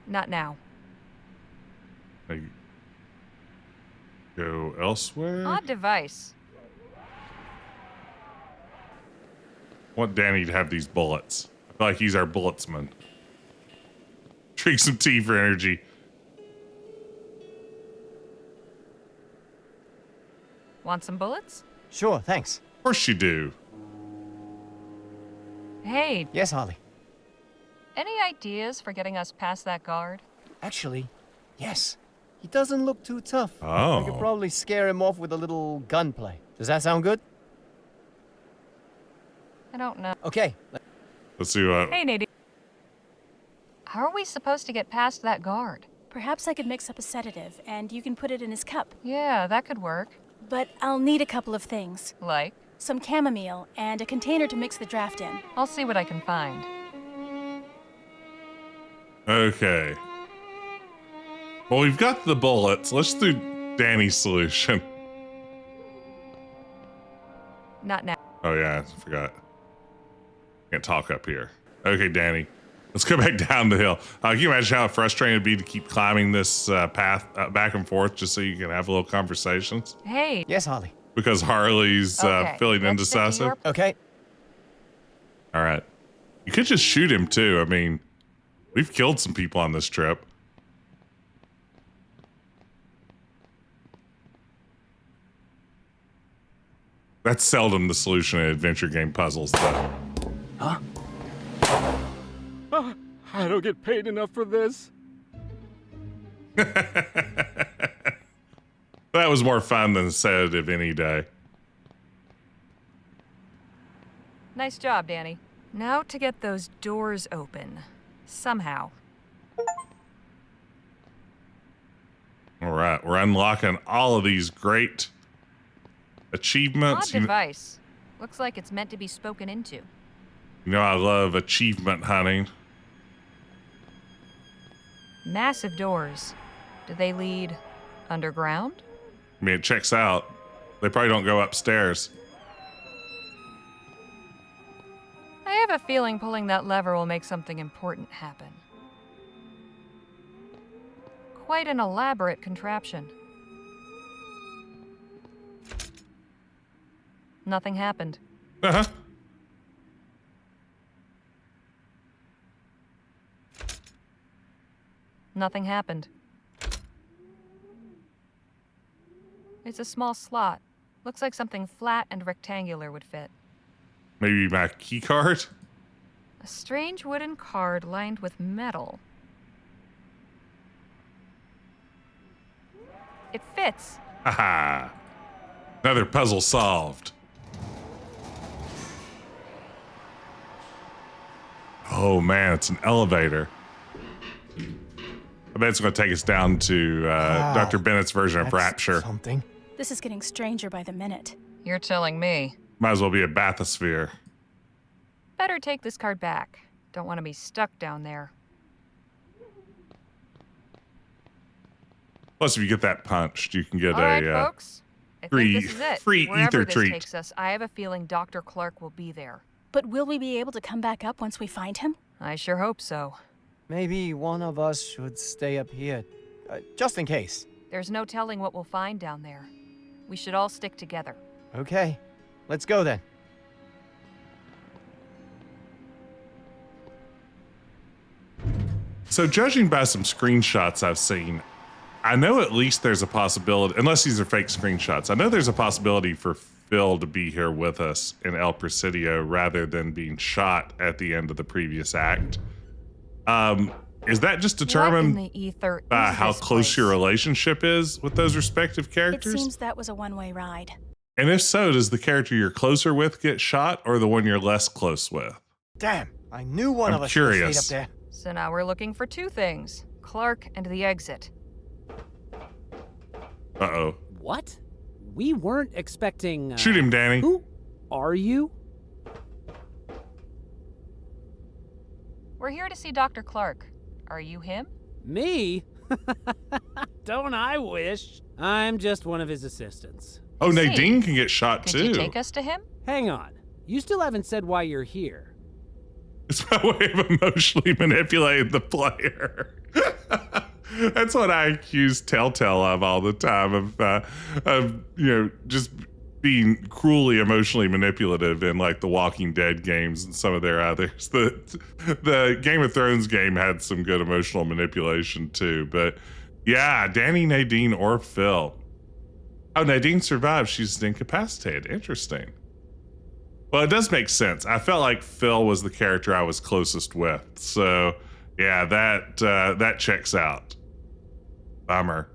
Not now. I go elsewhere? Odd device. I want Danny to have these bullets. I feel like he's our bulletsman. Drink some tea for energy. Want some bullets? Sure, thanks. Of course you do. Hey. Yes, Harley. Any ideas for getting us past that guard? Actually, yes. He doesn't look too tough. Oh. We could probably scare him off with a little gunplay. Does that sound good? I don't know. Okay. Let's see what... Hey, Nadine. How are we supposed to get past that guard? Perhaps I could mix up a sedative, and you can put it in his cup. Yeah, that could work. But I'll need a couple of things. Like? Some chamomile, and a container to mix the draft in. I'll see what I can find. Okay. Well, we've got the bullets. Let's do Danny's solution. Not now. Oh, yeah, I forgot. Can't talk up here. Okay, Danny. Let's go back down the hill. Can you imagine how frustrating it'd be to keep climbing this path back and forth just so you can have little conversations? Hey. Yes, Harley. Because Harley's feeling indecisive? Okay. All right. You could just shoot him, too. I mean, we've killed some people on this trip. That's seldom the solution in adventure game puzzles, though. Huh? I don't get paid enough for this. That was more fun than sedative any day. Nice job, Danny. Now to get those doors open. Somehow. All right, we're unlocking all of these great achievements. Odd device. Looks like it's meant to be spoken into. You know I love achievement hunting. Massive doors. Do they lead underground? I mean, it checks out. They probably don't go upstairs. I have a feeling pulling that lever will make something important happen. Quite an elaborate contraption. Nothing happened. Uh-huh. Nothing happened. It's a small slot. Looks like something flat and rectangular would fit. Maybe my key card? A strange wooden card lined with metal. It fits. Haha. Another puzzle solved. Oh man, it's an elevator. I bet it's going to take us down to Dr. Bennett's version of Rapture. Something. This is getting stranger by the minute. You're telling me. Might as well be a bathysphere. Better take this card back. Don't want to be stuck down there. Plus, if you get that punched, you can get All right, folks. I free, think this is it. free Wherever ether this treat. takes us, I have a feeling Dr. Clark will be there. But will we be able to come back up once we find him? I sure hope so. Maybe one of us should stay up here, just in case. There's no telling what we'll find down there. We should all stick together. Okay, let's go then. So judging by some screenshots I've seen, I know at least there's a possibility, unless these are fake screenshots, I know there's a possibility for Phil to be here with us in El Presidio rather than being shot at the end of the previous act. Is that just determined What in the ether by is how this close place? your relationship is with those respective characters? It seems that was a one-way ride. And if so, does the character you're closer with get shot or the one you're less close with? Damn, I knew one I'm of us curious. stayed up there. So now we're looking for two things. Clark and the exit. Uh-oh. What? We weren't expecting... Shoot him, Danny. Who are you? We're here to see Dr. Clark. Are you him? Me? Don't I wish? I'm just one of his assistants. Oh, Nadine can get shot Could too. you take us to him? Hang on. You still haven't said why you're here. It's my way of emotionally manipulating the player. That's what I accuse Telltale of all the time, of just being cruelly emotionally manipulative in like the Walking Dead games and some of their others. The Game of Thrones game had some good emotional manipulation too. But yeah, Danny, Nadine, or Phil. Oh, Nadine survived. She's incapacitated. Interesting. Well, it does make sense. I felt like Phil was the character I was closest with. So yeah, that checks out. Bummer.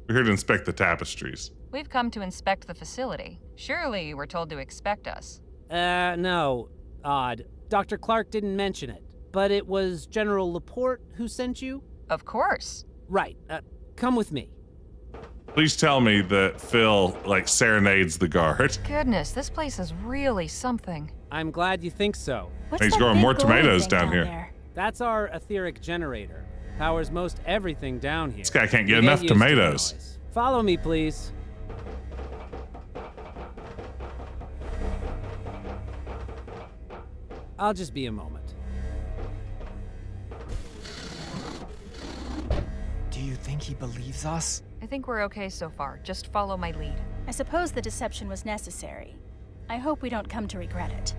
We're here to inspect the tapestries. We've come to inspect the facility. Surely you were told to expect us. No. Odd. Dr. Clark didn't mention it. But it was General Laporte who sent you? Of course. Right. Come with me. Please tell me that Phil, like, serenades the guard. Goodness, this place is really something. I'm glad you think so. He's growing more tomatoes down here. That's our etheric generator. Powers most everything down here. This guy can't get enough tomatoes. Follow me, please. I'll just be a moment. Do you think he believes us? I think we're okay so far. Just follow my lead. I suppose the deception was necessary. I hope we don't come to regret it.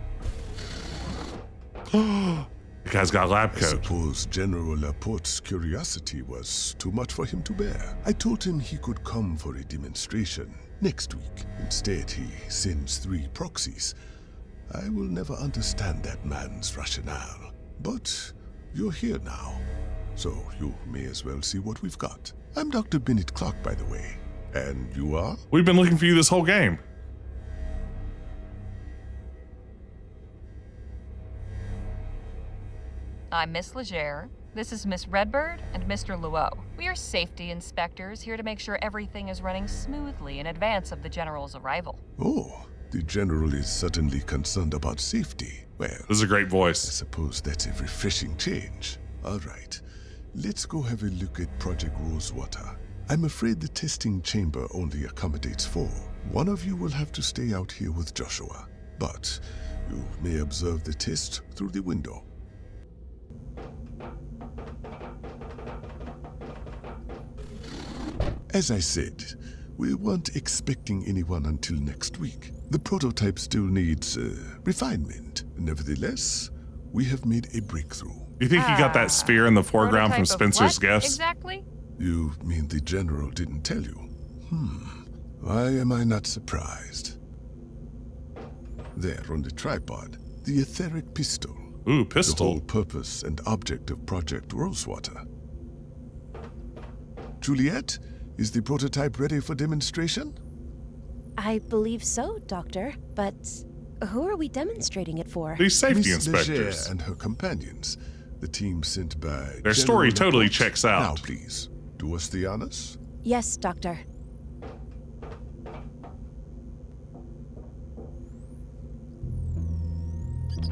The guy's got a lab coat. I suppose General Laporte's curiosity was too much for him to bear. I told him he could come for a demonstration next week. Instead, he sends 3 proxies. I will never understand that man's rationale. But you're here now, so you may as well see what we've got. I'm Dr. Bennett Clark, by the way. And you are? We've been looking for you this whole game. I'm Miss Legere. This is Miss Redbird and Mr. Luo. We are safety inspectors here to make sure everything is running smoothly in advance of the General's arrival. Oh, the General is suddenly concerned about safety. Well, this is a great voice. I suppose that's a refreshing change. All right, let's go have a look at Project Rosewater. I'm afraid the testing chamber only accommodates 4. One of you will have to stay out here with Joshua, but you may observe the test through the window. As I said, we weren't expecting anyone until next week. The prototype still needs refinement. Nevertheless, we have made a breakthrough. You think he got that sphere in the foreground from Spencer's Gifts? Exactly? You mean the General didn't tell you? Why am I not surprised? There on the tripod, the etheric pistol. Ooh, pistol. The whole purpose and object of Project Rosewater. Juliet, is the prototype ready for demonstration? I believe so, Doctor. But who are we demonstrating it for? These safety Miss inspectors. Leger and her companions. The team sent by Their story General totally Laporte. checks out. Now, please, do us the honors. Yes, Doctor.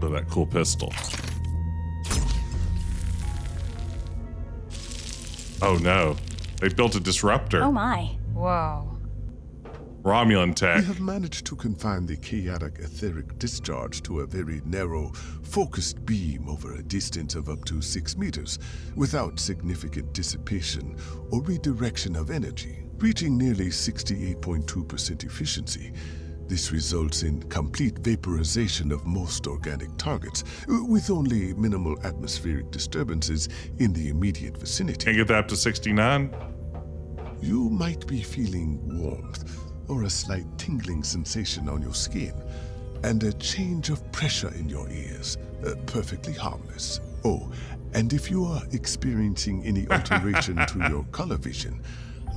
Look at that cool pistol. Oh no. They built a disruptor. Oh my. Whoa. Romulan tech. We have managed to confine the chaotic etheric discharge to a very narrow, focused beam over a distance of up to 6 meters, without significant dissipation or redirection of energy, reaching nearly 68.2% efficiency. This results in complete vaporization of most organic targets, with only minimal atmospheric disturbances in the immediate vicinity. Can't get that up to 69? You might be feeling warmth, or a slight tingling sensation on your skin, and a change of pressure in your ears, perfectly harmless. Oh, and if you are experiencing any alteration to your color vision,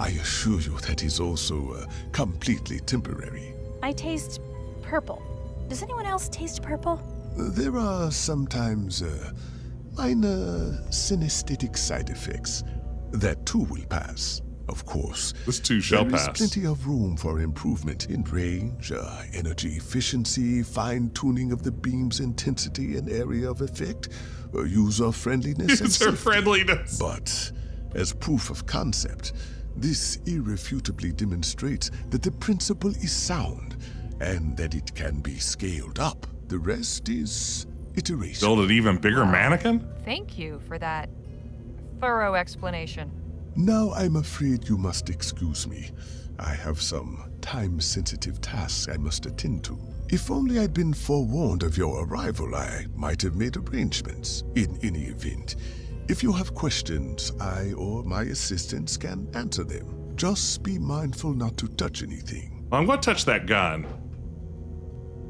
I assure you that is also completely temporary. I taste purple. Does anyone else taste purple? There are sometimes minor synesthetic side effects. That too will pass. Of course, this too shall pass. There is plenty of room for improvement in range, energy efficiency, fine-tuning of the beam's intensity and area of effect, user-friendliness and user friendliness. But as proof of concept, this irrefutably demonstrates that the principle is sound and that it can be scaled up. The rest is iteration. Build an even bigger mannequin? Thank you for that thorough explanation. Now I'm afraid you must excuse me. I have some time-sensitive tasks I must attend to. If only I'd been forewarned of your arrival, I might have made arrangements. In any event, if you have questions, I or my assistants can answer them. Just be mindful not to touch anything. I'm going to touch that gun.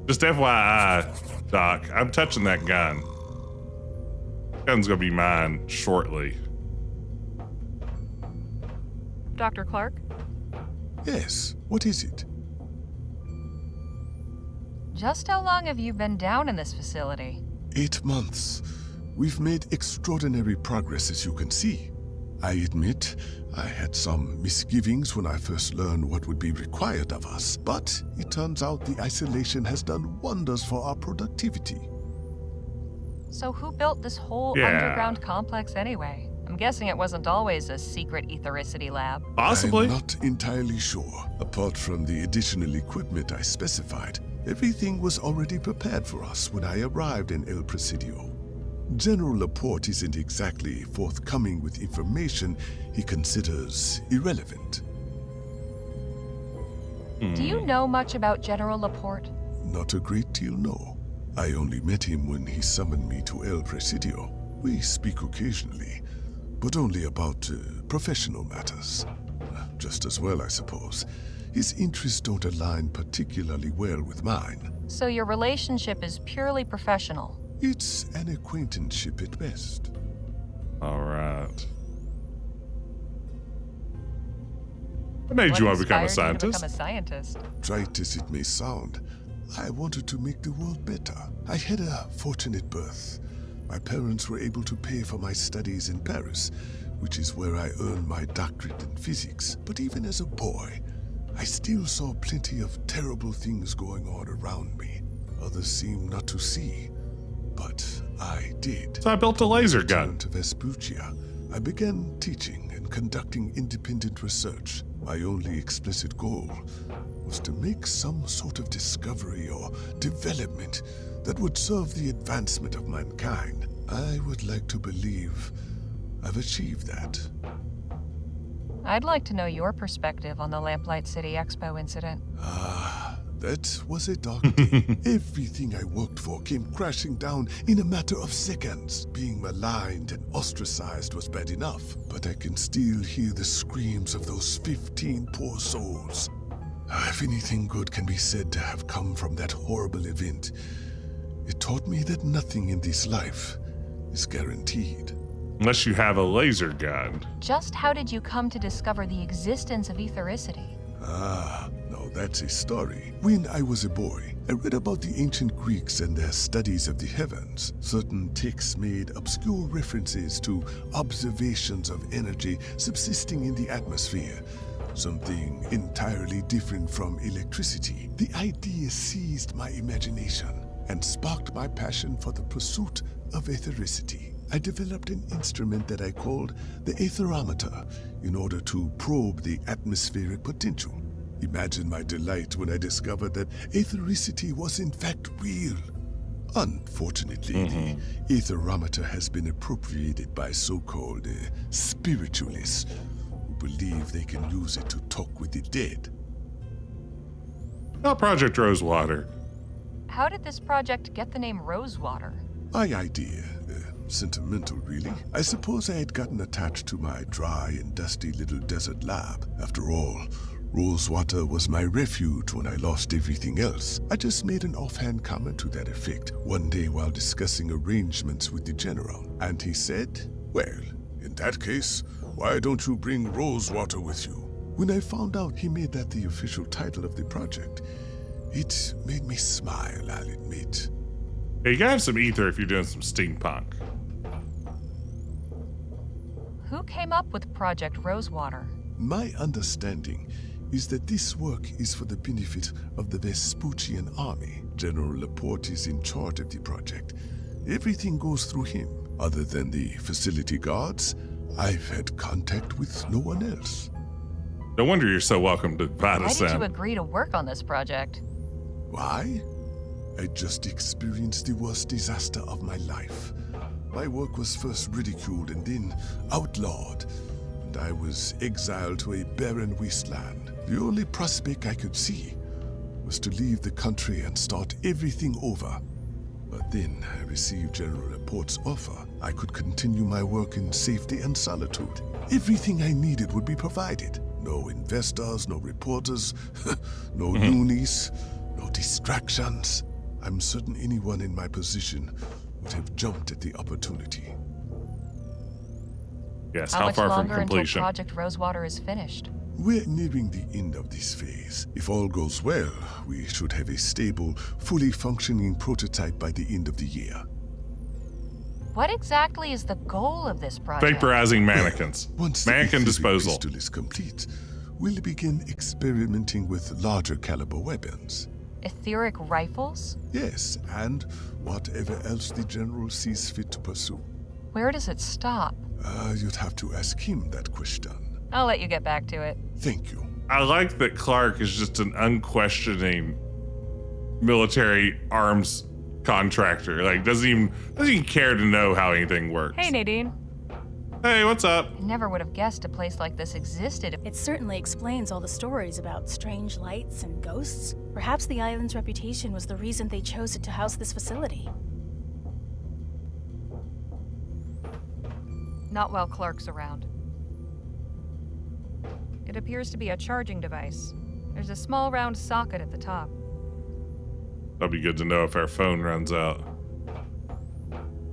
Just FYI, Doc, I'm touching that gun. Gun's going to be mine shortly. Dr. Clark? Yes, what is it? Just how long have you been down in this facility? 8 months. We've made extraordinary progress, as you can see. I admit, I had some misgivings when I first learned what would be required of us, but it turns out the isolation has done wonders for our productivity. So who built this whole underground complex anyway? I'm guessing it wasn't always a secret ethericity lab. Possibly. I'm not entirely sure. Apart from the additional equipment I specified, everything was already prepared for us when I arrived in El Presidio. General Laporte isn't exactly forthcoming with information he considers irrelevant. Do you know much about General Laporte? Not a great deal, no. I only met him when he summoned me to El Presidio. We speak occasionally, but only about professional matters. Just as well, I suppose. His interests don't align particularly well with mine. So your relationship is purely professional? It's an acquaintanceship at best. All right. What made you want to become a scientist? Trite as it may sound, I wanted to make the world better. I had a fortunate birth. My parents were able to pay for my studies in Paris, which is where I earned my doctorate in physics. But even as a boy, I still saw plenty of terrible things going on around me. Others seemed not to see, but I did. So I built a laser gun. To Vespuccia, I began teaching and conducting independent research. My only explicit goal was to make some sort of discovery or development that would serve the advancement of mankind. I would like to believe I've achieved that. I'd like to know your perspective on the Lamplight City Expo incident. That was a dark day. Everything I worked for came crashing down in a matter of seconds. Being maligned and ostracized was bad enough, but I can still hear the screams of those 15 poor souls. If anything good can be said to have come from that horrible event, it taught me that nothing in this life is guaranteed. Unless you have a laser gun. Just how did you come to discover the existence of ethericity? No, that's a story. When I was a boy, I read about the ancient Greeks and their studies of the heavens. Certain texts made obscure references to observations of energy subsisting in the atmosphere, something entirely different from electricity. The idea seized my imagination and sparked my passion for the pursuit of ethericity. I developed an instrument that I called the aetherometer in order to probe the atmospheric potential. Imagine my delight when I discovered that ethericity was in fact real. Unfortunately, the aetherometer has been appropriated by so-called spiritualists who believe they can use it to talk with the dead. Not Project Rosewater. How did this project get the name Rosewater? My idea. Sentimental, really. I suppose I had gotten attached to my dry and dusty little desert lab. After all, Rosewater was my refuge when I lost everything else. I just made an offhand comment to that effect one day while discussing arrangements with the general. And he said, "Well, in that case, why don't you bring Rosewater with you?" When I found out he made that the official title of the project, it made me smile, I'll admit. Hey, you gotta have some ether if you're doing some steampunk. Who came up with Project Rosewater? My understanding is that this work is for the benefit of the Vespuccian army. General Laporte is in charge of the project. Everything goes through him. Other than the facility guards, I've had contact with no one else. No wonder you're so welcome to Why Vadisam. did you agree to work on this project? Why? I just experienced the worst disaster of my life. My work was first ridiculed and then outlawed, and I was exiled to a barren wasteland. The only prospect I could see was to leave the country and start everything over. But then I received General Laporte's offer. I could continue my work in safety and solitude. Everything I needed would be provided. No investors, no reporters, no loonies, no distractions. I'm certain anyone in my position would have jumped at the opportunity. Yes, How how much far from longer until completion? Project Rosewater is finished? We're nearing the end of this phase. If all goes well, we should have a stable, fully functioning prototype by the end of the year. What exactly is the goal of this project? Vaporizing mannequins. Once Mannequin the disposal. pistol is complete, we'll begin experimenting with larger caliber weapons. Etheric rifles? Yes, and whatever else the General sees fit to pursue. Where does it stop? You'd have to ask him that question. I'll let you get back to it. Thank you. I like that Clark is just an unquestioning military arms contractor. Like, doesn't even care to know how anything works. Hey, Nadine. Hey, what's up? I never would have guessed a place like this existed. It certainly explains all the stories about strange lights and ghosts. Perhaps the island's reputation was the reason they chose it to house this facility. Not while Clark's around. It appears to be a charging device. There's a small round socket at the top. That'd be good to know if our phone runs out.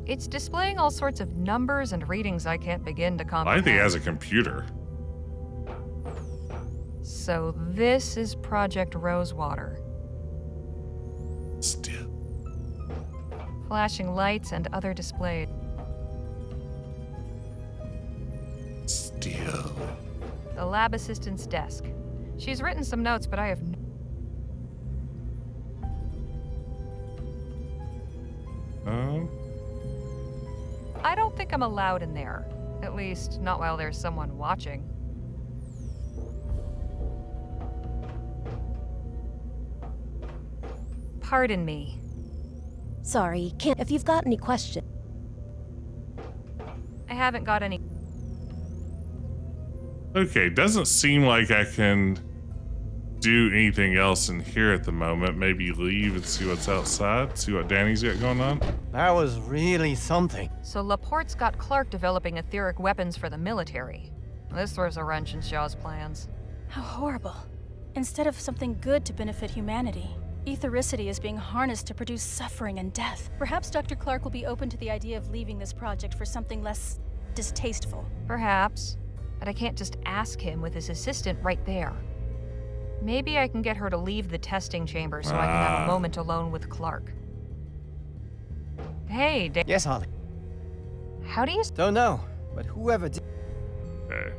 It's displaying all sorts of numbers and readings I can't begin to I comprehend. think it has a computer. So this is Project Rosewater. Still. Flashing lights and other displays. Still. The lab assistant's desk. She's written some notes, but I have I don't think I'm allowed in there. At least, not while there's someone watching. Pardon me. Sorry, can't. If you've got any questions. I haven't got any. Okay, doesn't seem like I can do anything else in here at the moment. Maybe leave and see what's outside, see what Danny's got going on. That was really something. So Laporte's got Clark developing etheric weapons for the military. This throws a wrench in Shaw's plans. How horrible. Instead of something good to benefit humanity, ethericity is being harnessed to produce suffering and death. Perhaps Dr. Clark will be open to the idea of leaving this project for something less distasteful. Perhaps. But I can't just ask him with his assistant right there. Maybe I can get her to leave the testing chamber so I can have a moment alone with Clark. Hey, Yes, Harley. How do you... Don't know, but whoever did... Okay.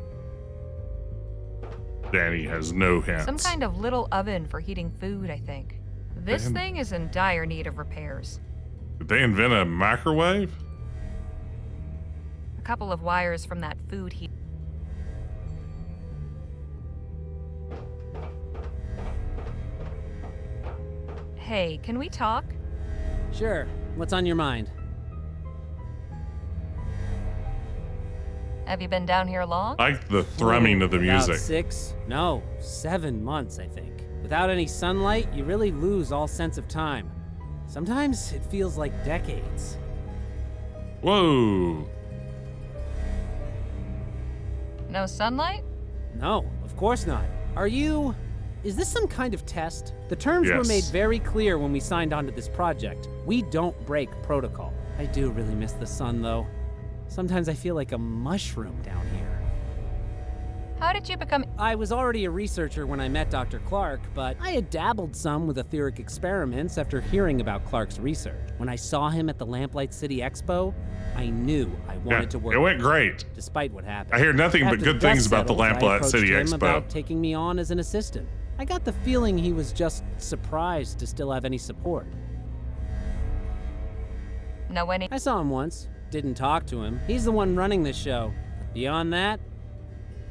Danny has no hints. Some kind of little oven for heating food, I think. This Damn. thing is in dire need of repairs. Did they invent a microwave? A couple of wires from that food heat. Hey, can we talk? Sure. What's on your mind? Have you been down here long? Like the thrumming of the About music. 7 months, I think. Without any sunlight, you really lose all sense of time. Sometimes it feels like decades. Whoa. No sunlight? No, of course not. Is this some kind of test? The terms were Yes. made very clear when we signed on to this project. We don't break protocol. I do really miss the sun, though. Sometimes I feel like a mushroom down here. How did you become... I was already a researcher when I met Dr. Clark, but I had dabbled some with etheric experiments after hearing about Clark's research. When I saw him at the Lamplight City Expo, I knew I wanted to work. It went great. Despite what happened. I hear nothing but After good the things dust about the settled, I Lamplight approached City him Expo. about taking me on as an assistant. I got the feeling he was just surprised to still have any support. Know any... I saw him once. Didn't talk to him. He's the one running this show. Beyond that...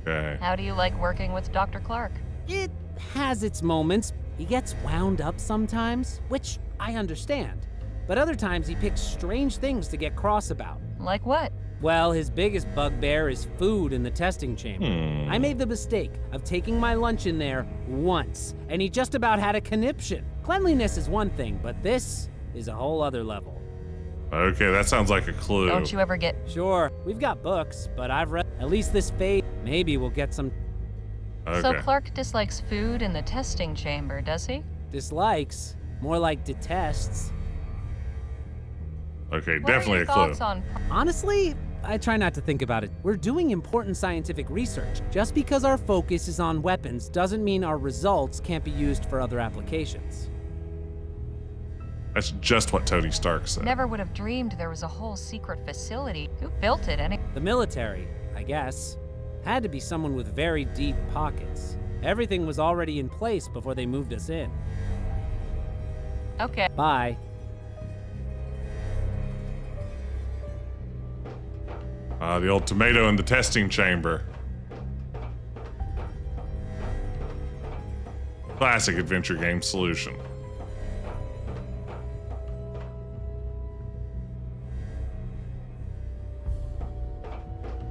Okay. How do you like working with Dr. Clark? It has its moments. He gets wound up sometimes, which I understand. But other times he picks strange things to get cross about. Like what? Well, his biggest bugbear is food in the testing chamber. I made the mistake of taking my lunch in there once, and he just about had a conniption. Cleanliness is one thing, but this is a whole other level. Okay, that sounds like a clue. Don't you ever get... Sure, we've got books, but I've read at least this phase. Maybe we'll get some... Okay. So Clark dislikes food in the testing chamber, does he? Dislikes? More like detests. Okay, What definitely are a your clue. thoughts on... Honestly, I try not to think about it. We're doing important scientific research. Just because our focus is on weapons doesn't mean our results can't be used for other applications. That's just what Tony Stark said. Never would have dreamed there was a whole secret facility. Who built it anyway? The military, I guess. Had to be someone with very deep pockets. Everything was already in place before they moved us in. Okay. Bye. The old tomato in the testing chamber. Classic adventure game solution.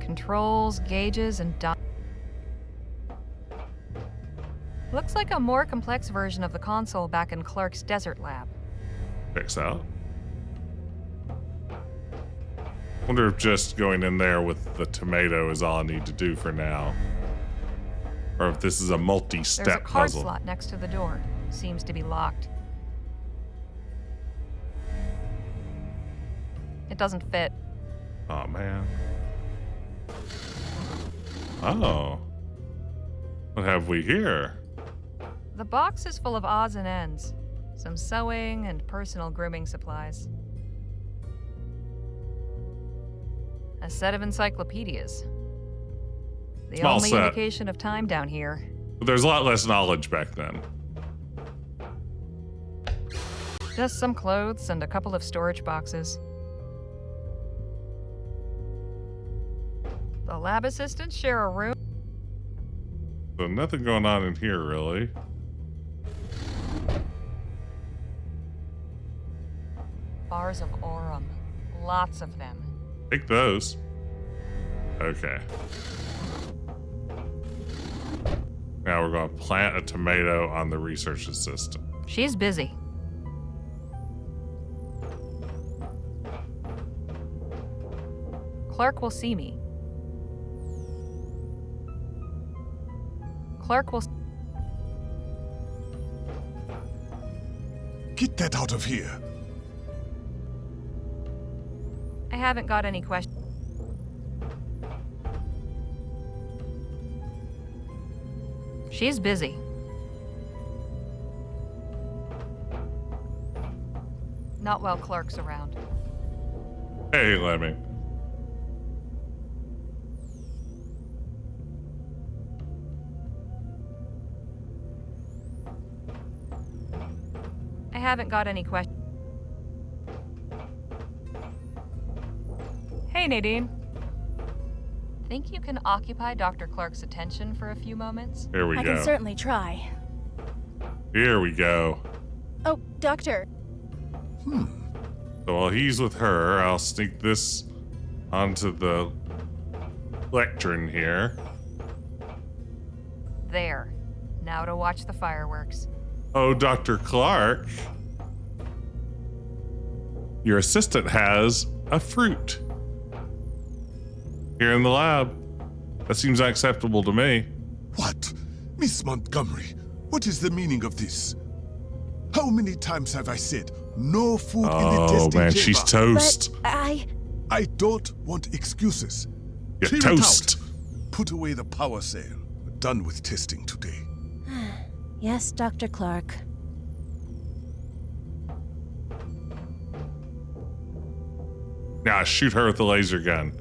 Controls, gauges, and looks like a more complex version of the console back in Clark's desert lab. Checks out. Wonder if just going in there with the tomato is all I need to do for now. Or if this is a multi-step There's a card puzzle. slot next to the door. Seems to be locked. It doesn't fit. Oh, man. Oh. What have we here? The box is full of odds and ends. Some sewing and personal grooming supplies. A set of encyclopedias. The Small only set. indication of time down here. But there's a lot less knowledge back then. Just some clothes and a couple of storage boxes. The lab assistants share a room. So nothing going on in here, really. Bars of Aurum. Lots of them. Take those. Okay. Now we're going to plant a tomato on the research assistant. She's busy. Clark will see me. Clark will... Get that out of here. I haven't got any questions. She's busy. Not while Clark's around. Hey, Lemmy. I haven't got any questions. Hey, Nadine. Think you can occupy Dr. Clark's attention for a few moments? Here we I go. can certainly try. Here we go. Oh, Doctor. So while he's with her, I'll sneak this onto the lectern here. There. Now to watch the fireworks. Oh, Dr. Clark. Your assistant has a fruit here in the lab. That seems unacceptable to me. What? Miss Montgomery, what is the meaning of this? How many times have I said no food in the testing chamber? Oh, man, she's toast. But I don't want excuses. You're Clear toast. it out. Put away the power cell. We're done with testing today. Yes, Dr. Clark. Now shoot her with the laser gun.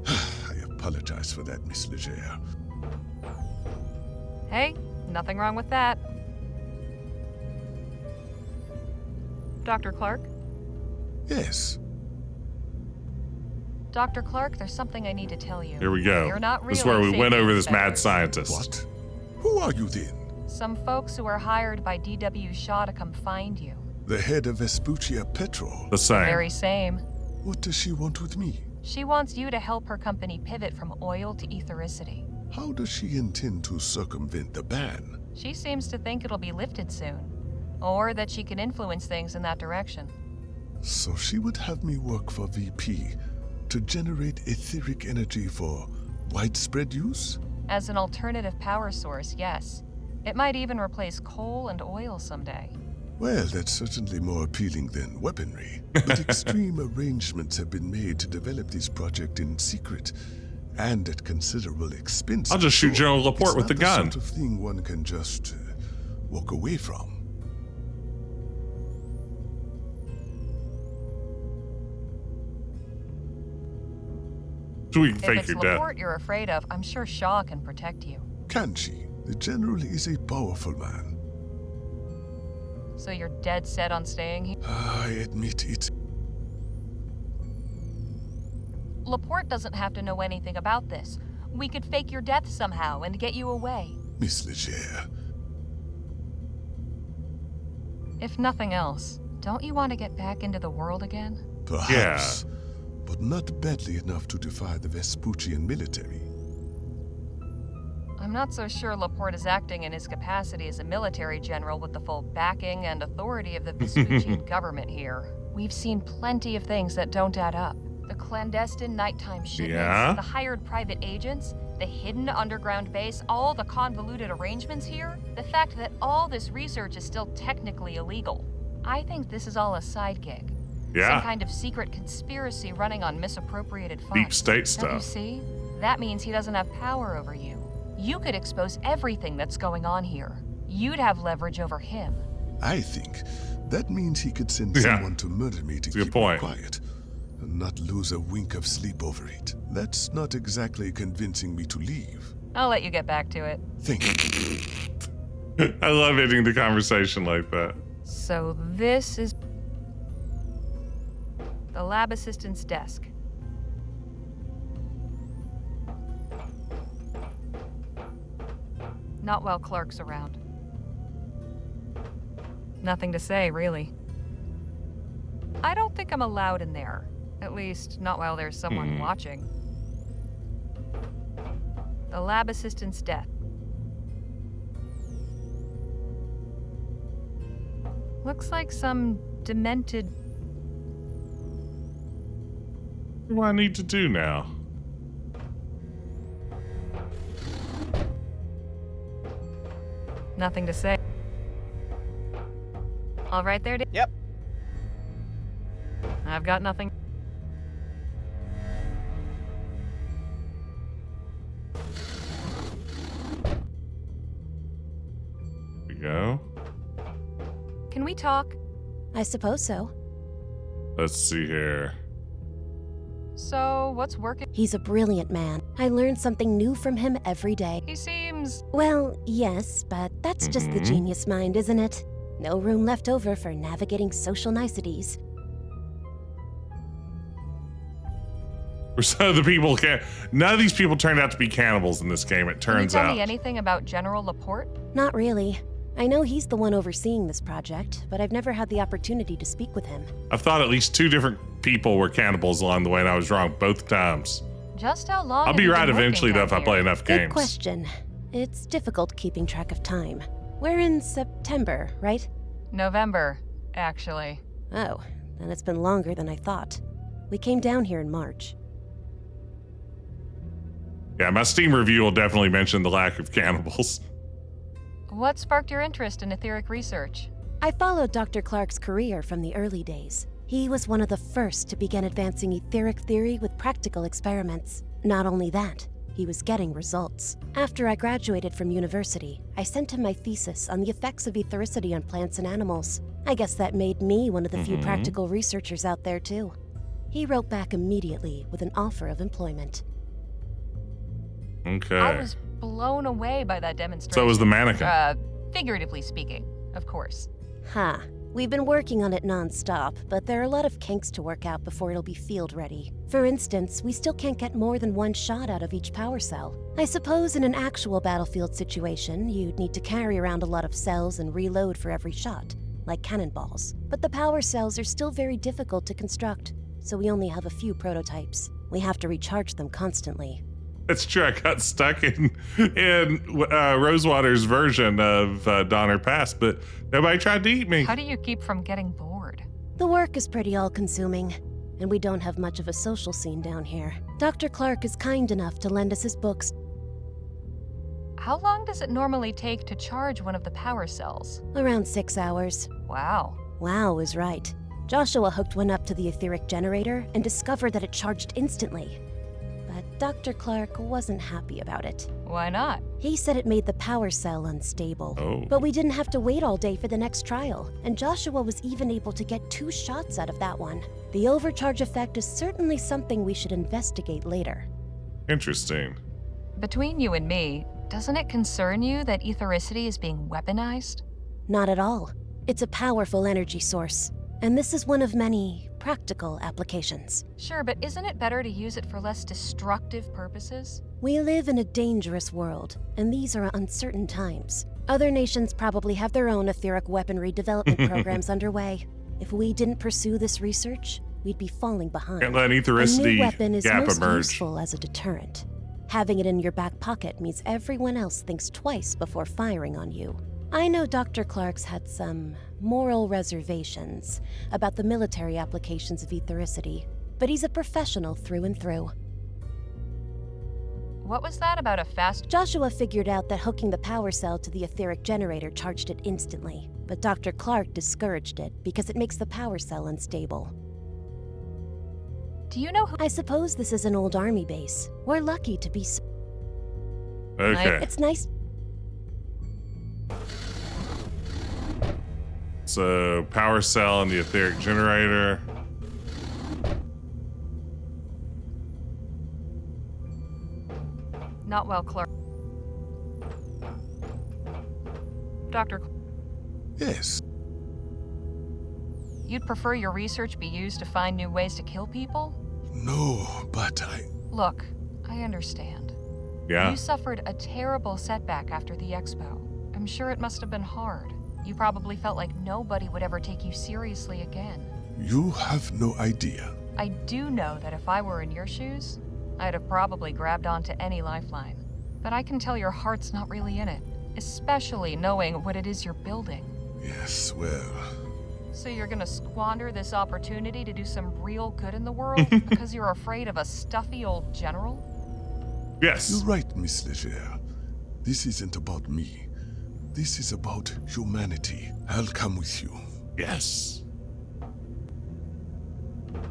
I apologize for that, Miss Leger. Hey, nothing wrong with that. Dr. Clark? Yes. Dr. Clark, there's something I need to tell you. Here we go. You're not really This is where we went over this mad inspectors. scientist. What? Who are you then? Some folks who are hired by D.W. Shaw to come find you. The head of Vespuccia Petrol. The same. Very same. What does she want with me? She wants you to help her company pivot from oil to ethericity. How does she intend to circumvent the ban? She seems to think it'll be lifted soon, or that she can influence things in that direction. So she would have me work for VP to generate etheric energy for widespread use? As an alternative power source, yes. It might even replace coal and oil someday. Well, that's certainly more appealing than weaponry. But extreme arrangements have been made to develop this project in secret and at considerable expense. I'll just shoot General Laporte with the gun. It's not the sort of thing one can just walk away from. So we can If fake it's your death. Laporte you're afraid of, I'm sure Shaw can protect you. Can she? The General is a powerful man. So you're dead set on staying here? I admit it. Laporte doesn't have to know anything about this. We could fake your death somehow and get you away. Miss Leger. If nothing else, don't you want to get back into the world again? Perhaps, but not badly enough to defy the Vespuccian military. I'm not so sure Laporte is acting in his capacity as a military general with the full backing and authority of the Vespuccian government here. We've seen plenty of things that don't add up. The clandestine nighttime shipments, the hired private agents, the hidden underground base, all the convoluted arrangements here, the fact that all this research is still technically illegal. I think this is all a side gig. Yeah. Some kind of secret conspiracy running on misappropriated funds. Deep state Don't you stuff. see? That means he doesn't have power over you. You could expose everything that's going on here. You'd have leverage over him. I think that means he could send someone to murder me to keep me quiet and not lose a wink of sleep over it. That's not exactly convincing me to leave. I'll let you get back to it. Thank you. I love ending the conversation like that. So this is the lab assistant's desk. Not while Clark's around. Nothing to say, really. I don't think I'm allowed in there. At least, not while there's someone watching. The lab assistant's death. Looks like some demented... What do I need to do now? Nothing to say. All right there, Yep. I've got nothing. Here we go. Can we talk? I suppose so. Let's see here. So, what's working? He's a brilliant man. I learn something new from him every day. He seems... Well, yes, but that's just the genius mind, isn't it? No room left over for navigating social niceties. So the people can't. None of these people turned out to be cannibals in this game, it Can you turns tell out. me anything about General Laporte? Not really. I know he's the one overseeing this project, but I've never had the opportunity to speak with him. I've thought at least 2 different people were cannibals along the way, and I was wrong both times. Just how long? I'll have be you right been eventually, working though, if I down play here? enough Good games. question. It's difficult keeping track of time. We're in September, right? November, actually. Oh, then it's been longer than I thought. We came down here in March. Yeah, my Steam review will definitely mention the lack of cannibals. What sparked your interest in etheric research? I followed Dr. Clark's career from the early days. He was one of the first to begin advancing etheric theory with practical experiments. Not only that, he was getting results. After I graduated from university, I sent him my thesis on the effects of ethericity on plants and animals. I guess that made me one of the few practical researchers out there, too. He wrote back immediately with an offer of employment. Okay. I was blown away by that demonstration. So was the mannequin. Figuratively speaking, of course. Ha. We've been working on it non-stop, but there are a lot of kinks to work out before it'll be field ready. For instance, we still can't get more than one shot out of each power cell. I suppose in an actual battlefield situation, you'd need to carry around a lot of cells and reload for every shot, like cannonballs. But the power cells are still very difficult to construct, so we only have a few prototypes. We have to recharge them constantly. That's true. I got stuck in Rosewater's version of Donner Pass, but nobody tried to eat me. How do you keep from getting bored? The work is pretty all-consuming, and we don't have much of a social scene down here. Dr. Clark is kind enough to lend us his books. How long does it normally take to charge one of the power cells? Around 6 hours. Wow. Wow is right. Joshua hooked one up to the etheric generator and discovered that it charged instantly. But Dr. Clark wasn't happy about it. Why not? He said it made the power cell unstable. Oh. But we didn't have to wait all day for the next trial, and Joshua was even able to get 2 shots out of that one. The overcharge effect is certainly something we should investigate later. Interesting. Between you and me, doesn't it concern you that ethericity is being weaponized? Not at all. It's a powerful energy source, and this is one of many practical applications. Sure, but isn't it better to use it for less destructive purposes? We live in a dangerous world, and these are uncertain times. Other nations probably have their own etheric weaponry development programs underway. If we didn't pursue this research, we'd be falling behind. Can't let A ethericity new weapon is gap most emerge. useful as a deterrent. Having it in your back pocket means everyone else thinks twice before firing on you. I know Dr. Clark's had some moral reservations about the military applications of ethericity, but he's a professional through and through. What was that about a fast... Joshua figured out that hooking the power cell to the etheric generator charged it instantly, but Dr. Clark discouraged it because it makes the power cell unstable. Do you know who... I suppose this is an old army base. We're lucky to be... Okay. It's nice... So, power cell and the etheric generator. Not well, Clark. Dr. Yes. You'd prefer your research be used to find new ways to kill people? No, but Look, I understand. Yeah. You suffered a terrible setback after the expo. I'm sure it must have been hard. You probably felt like nobody would ever take you seriously again. You have no idea. I do know that if I were in your shoes, I'd have probably grabbed onto any lifeline. But I can tell your heart's not really in it, especially knowing what it is you're building. Yes, well... So you're gonna squander this opportunity to do some real good in the world because you're afraid of a stuffy old general? Yes. You're right, Miss Leger. This isn't about me. This is about humanity. I'll come with you. Yes.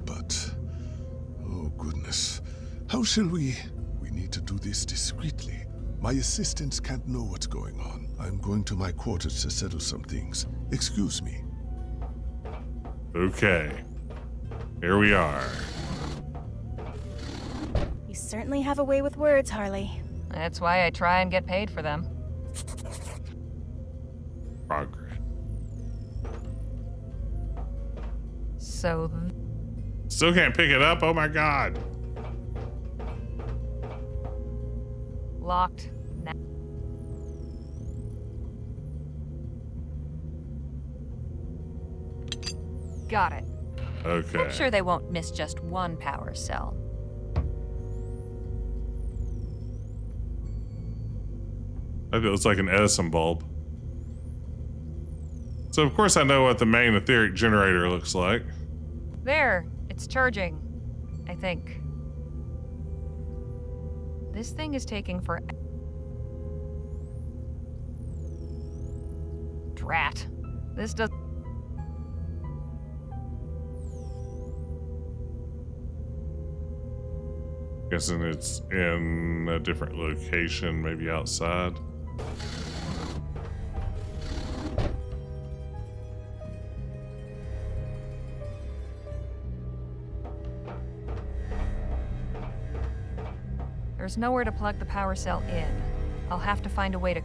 But... oh goodness. How shall we... We need to do this discreetly. My assistants can't know what's going on. I'm going to my quarters to settle some things. Excuse me. Okay. Here we are. You certainly have a way with words, Harley. That's why I try and get paid for them. Progress. So... Still can't pick it up? Oh my god. Locked. Got it. Okay. I'm sure they won't miss just one power cell. It looks like an Edison bulb. So of course I know what the main etheric generator looks like. There, it's charging, I think. This thing is taking for... Drat. This does... Guessing it's in a different location, maybe outside. There's nowhere to plug the power cell in. I'll have to find a way to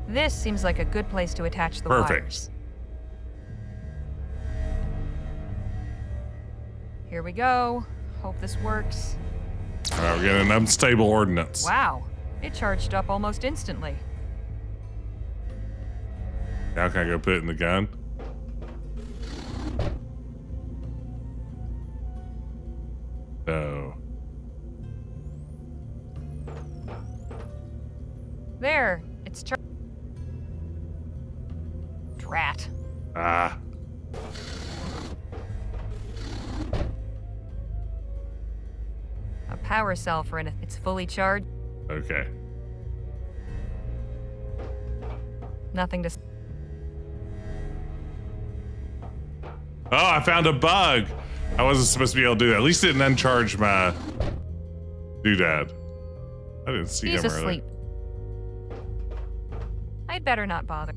This seems like a good place to attach the Perfect. wires. Here we go. Hope this works. All right, we're getting an unstable ordnance. Wow, it charged up almost instantly. Now can I go put it in the gun? No. There, it's Drat. Ah. A power cell for it's fully charged. Okay. Nothing to. Oh, I found a bug. I wasn't supposed to be able to do that. At least it didn't uncharge my doodad. I didn't see He's him asleep. I'd better not bother.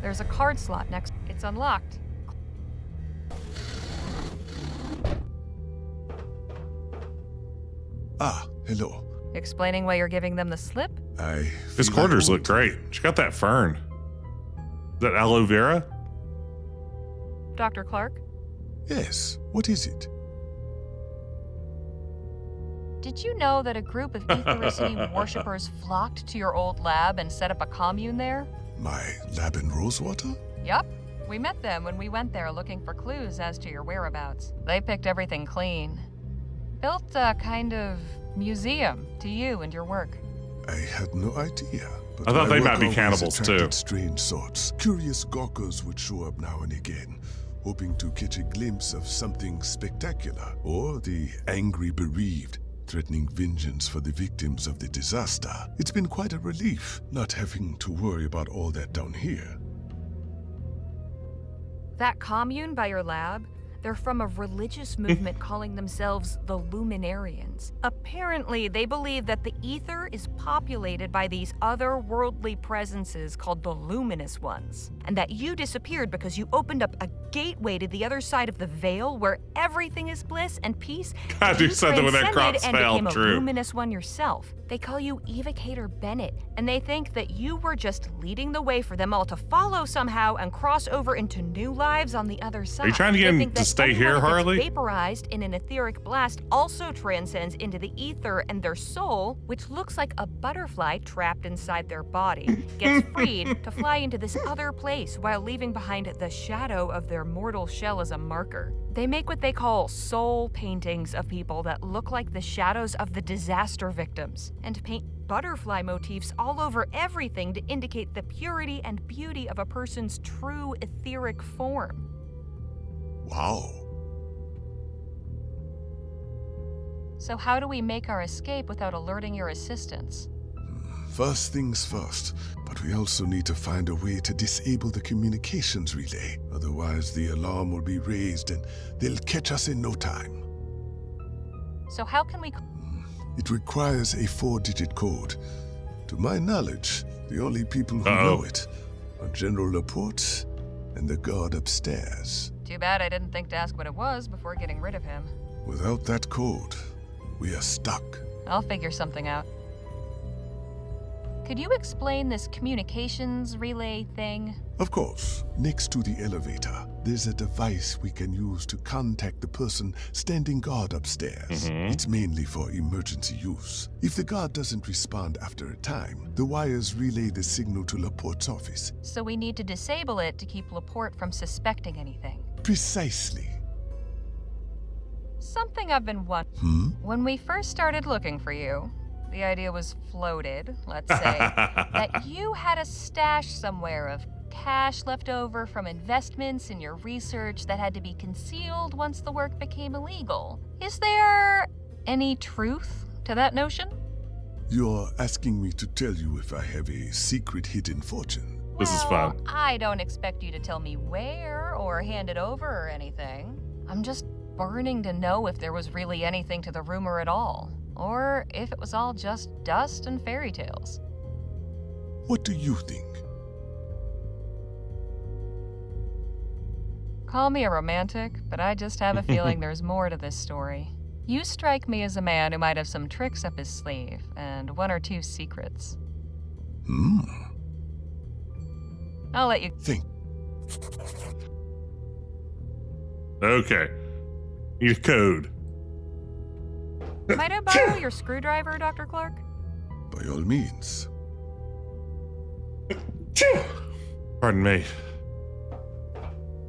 There's a card slot next. It's unlocked. Ah, hello. Explaining why you're giving them the slip? His quarters look great. She got that fern. Is that aloe vera? Dr. Clark? Yes, what is it? Did you know that a group of Ethericity worshippers flocked to your old lab and set up a commune there? My lab in Rosewater? Yup. We met them when we went there looking for clues as to your whereabouts. They picked everything clean. Built a kind of museum to you and your work. I had no idea. But I thought they my might be work cannibals, always attracted too. Strange sorts. Curious gawkers would show up now and again, hoping to catch a glimpse of something spectacular, or the angry bereaved, threatening vengeance for the victims of the disaster. It's been quite a relief not having to worry about all that down here. That commune by your lab? They're from a religious movement calling themselves the Luminarians. Apparently, they believe that the ether is populated by these otherworldly presences called the Luminous Ones, and that you disappeared because you opened up a gateway to the other side of the veil where everything is bliss and peace. I do You something with that transcended cross and spell, became a true. luminous one yourself. They call you Evocator Bennett, and they think that you were just leading the way for them all to follow somehow and cross over into new lives on the other side. Are you trying to get They him think to that stay here, anyone that's Harley? vaporized in an etheric blast also transcends into the ether, and their soul, which looks like a butterfly trapped inside their body, gets freed to fly into this other place while leaving behind the shadow of their mortal shell as a marker. They make what they call soul paintings of people that look like the shadows of the disaster victims, and paint butterfly motifs all over everything to indicate the purity and beauty of a person's true etheric form. Wow. So how do we make our escape without alerting your assistants? First things first, but we also need to find a way to disable the communications relay. Otherwise, the alarm will be raised and they'll catch us in no time. So how can we... It requires a 4-digit code. To my knowledge, the only people who know it are General Laporte and the guard upstairs. Too bad I didn't think to ask what it was before getting rid of him. Without that code, we are stuck. I'll figure something out. Could you explain this communications relay thing? Of course. Next to the elevator, there's a device we can use to contact the person standing guard upstairs. It's mainly for emergency use. If the guard doesn't respond after a time, the wires relay the signal to Laporte's office. So we need to disable it to keep Laporte from suspecting anything. Precisely. Something I've been wondering. When we first started looking for you, the idea was floated, let's say, that you had a stash somewhere of cash left over from investments in your research that had to be concealed once the work became illegal. Is there any truth to that notion? You're asking me to tell you if I have a secret hidden fortune. This is fun. I don't expect you to tell me where or hand it over or anything. I'm just burning to know if there was really anything to the rumor at all, or if it was all just dust and fairy tales. What do you think? Call me a romantic, but I just have a feeling there's more to this story. You strike me as a man who might have some tricks up his sleeve and one or two secrets. I'll let you think. Okay. Need a code. Might I borrow your screwdriver, Dr. Clark? By all means. Pardon me.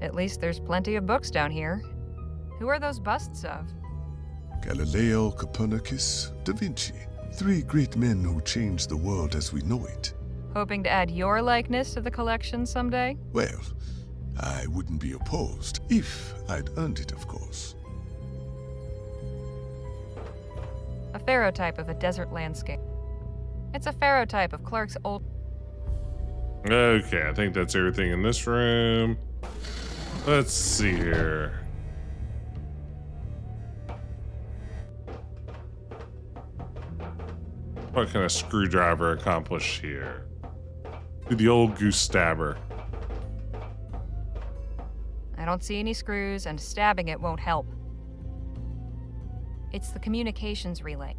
At least there's plenty of books down here. Who are those busts of? Galileo, Copernicus, Da Vinci. 3 great men who changed the world as we know it. Hoping to add your likeness to the collection someday? Well, I wouldn't be opposed, if I'd earned it, of course. A pharaohtype of a desert landscape. It's a pharaohtype of Clark's old... Okay, I think that's everything in this room. Let's see here. What can a screwdriver accomplish here? Do the old goose stabber. I don't see any screws, and stabbing it won't help. It's the communications relay.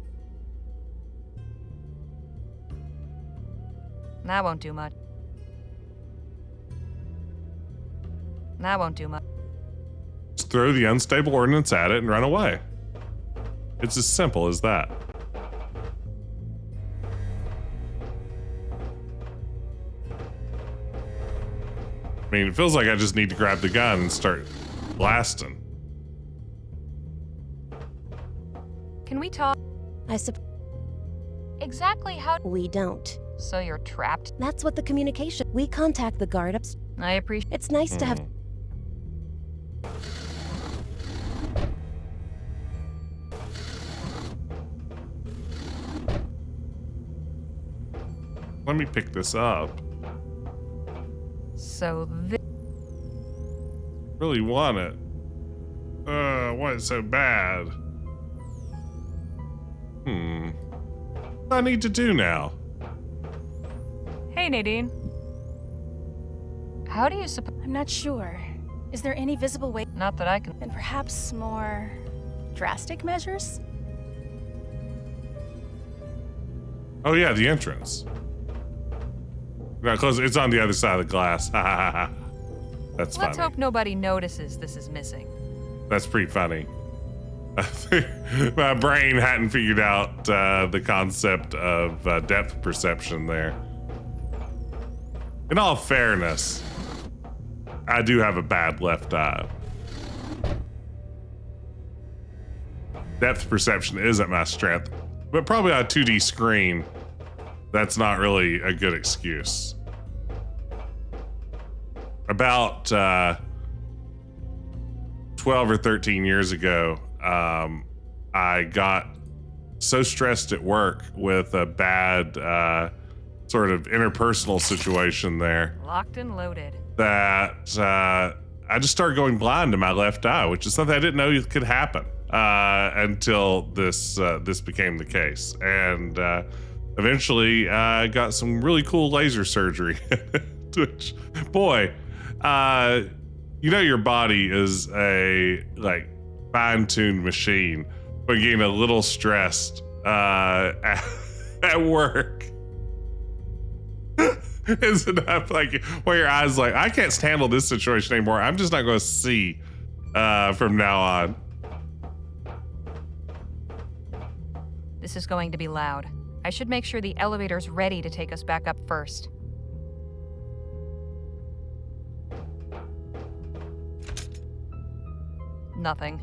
That won't do much. That won't do much. Just throw the unstable ordnance at it and run away. It's as simple as that. I mean, it feels like I just need to grab the gun and start blasting. Can we talk? Exactly how? We don't. So you're trapped? That's what the communication. We contact the guard ups. I appreciate. It's nice to have. Let me pick this up. So this. Really want it. Why is it so bad? What do I need to do now? Hey, Nadine. How do you suppose? I'm not sure. Is there any visible way? Not that I can. And perhaps more drastic measures? Oh yeah, the entrance. Not close. It's on the other side of the glass. That's funny. Let's hope nobody notices this is missing. That's pretty funny. My brain hadn't figured out the concept of depth perception there. In all fairness, I do have a bad left eye. Depth perception isn't my strength, but probably on a 2D screen, that's not really a good excuse. About 12 or 13 years ago, I got so stressed at work with a bad sort of interpersonal situation there Locked and loaded. that I just started going blind in my left eye, which is something I didn't know could happen until this became the case. And eventually I got some really cool laser surgery, which, boy, you know your body is a like fine-tuned machine, but getting a little stressed at work is enough. Like where your eyes like, I can't handle this situation anymore. I'm just not going to see from now on. This is going to be loud. I should make sure the elevator's ready to take us back up first. Nothing.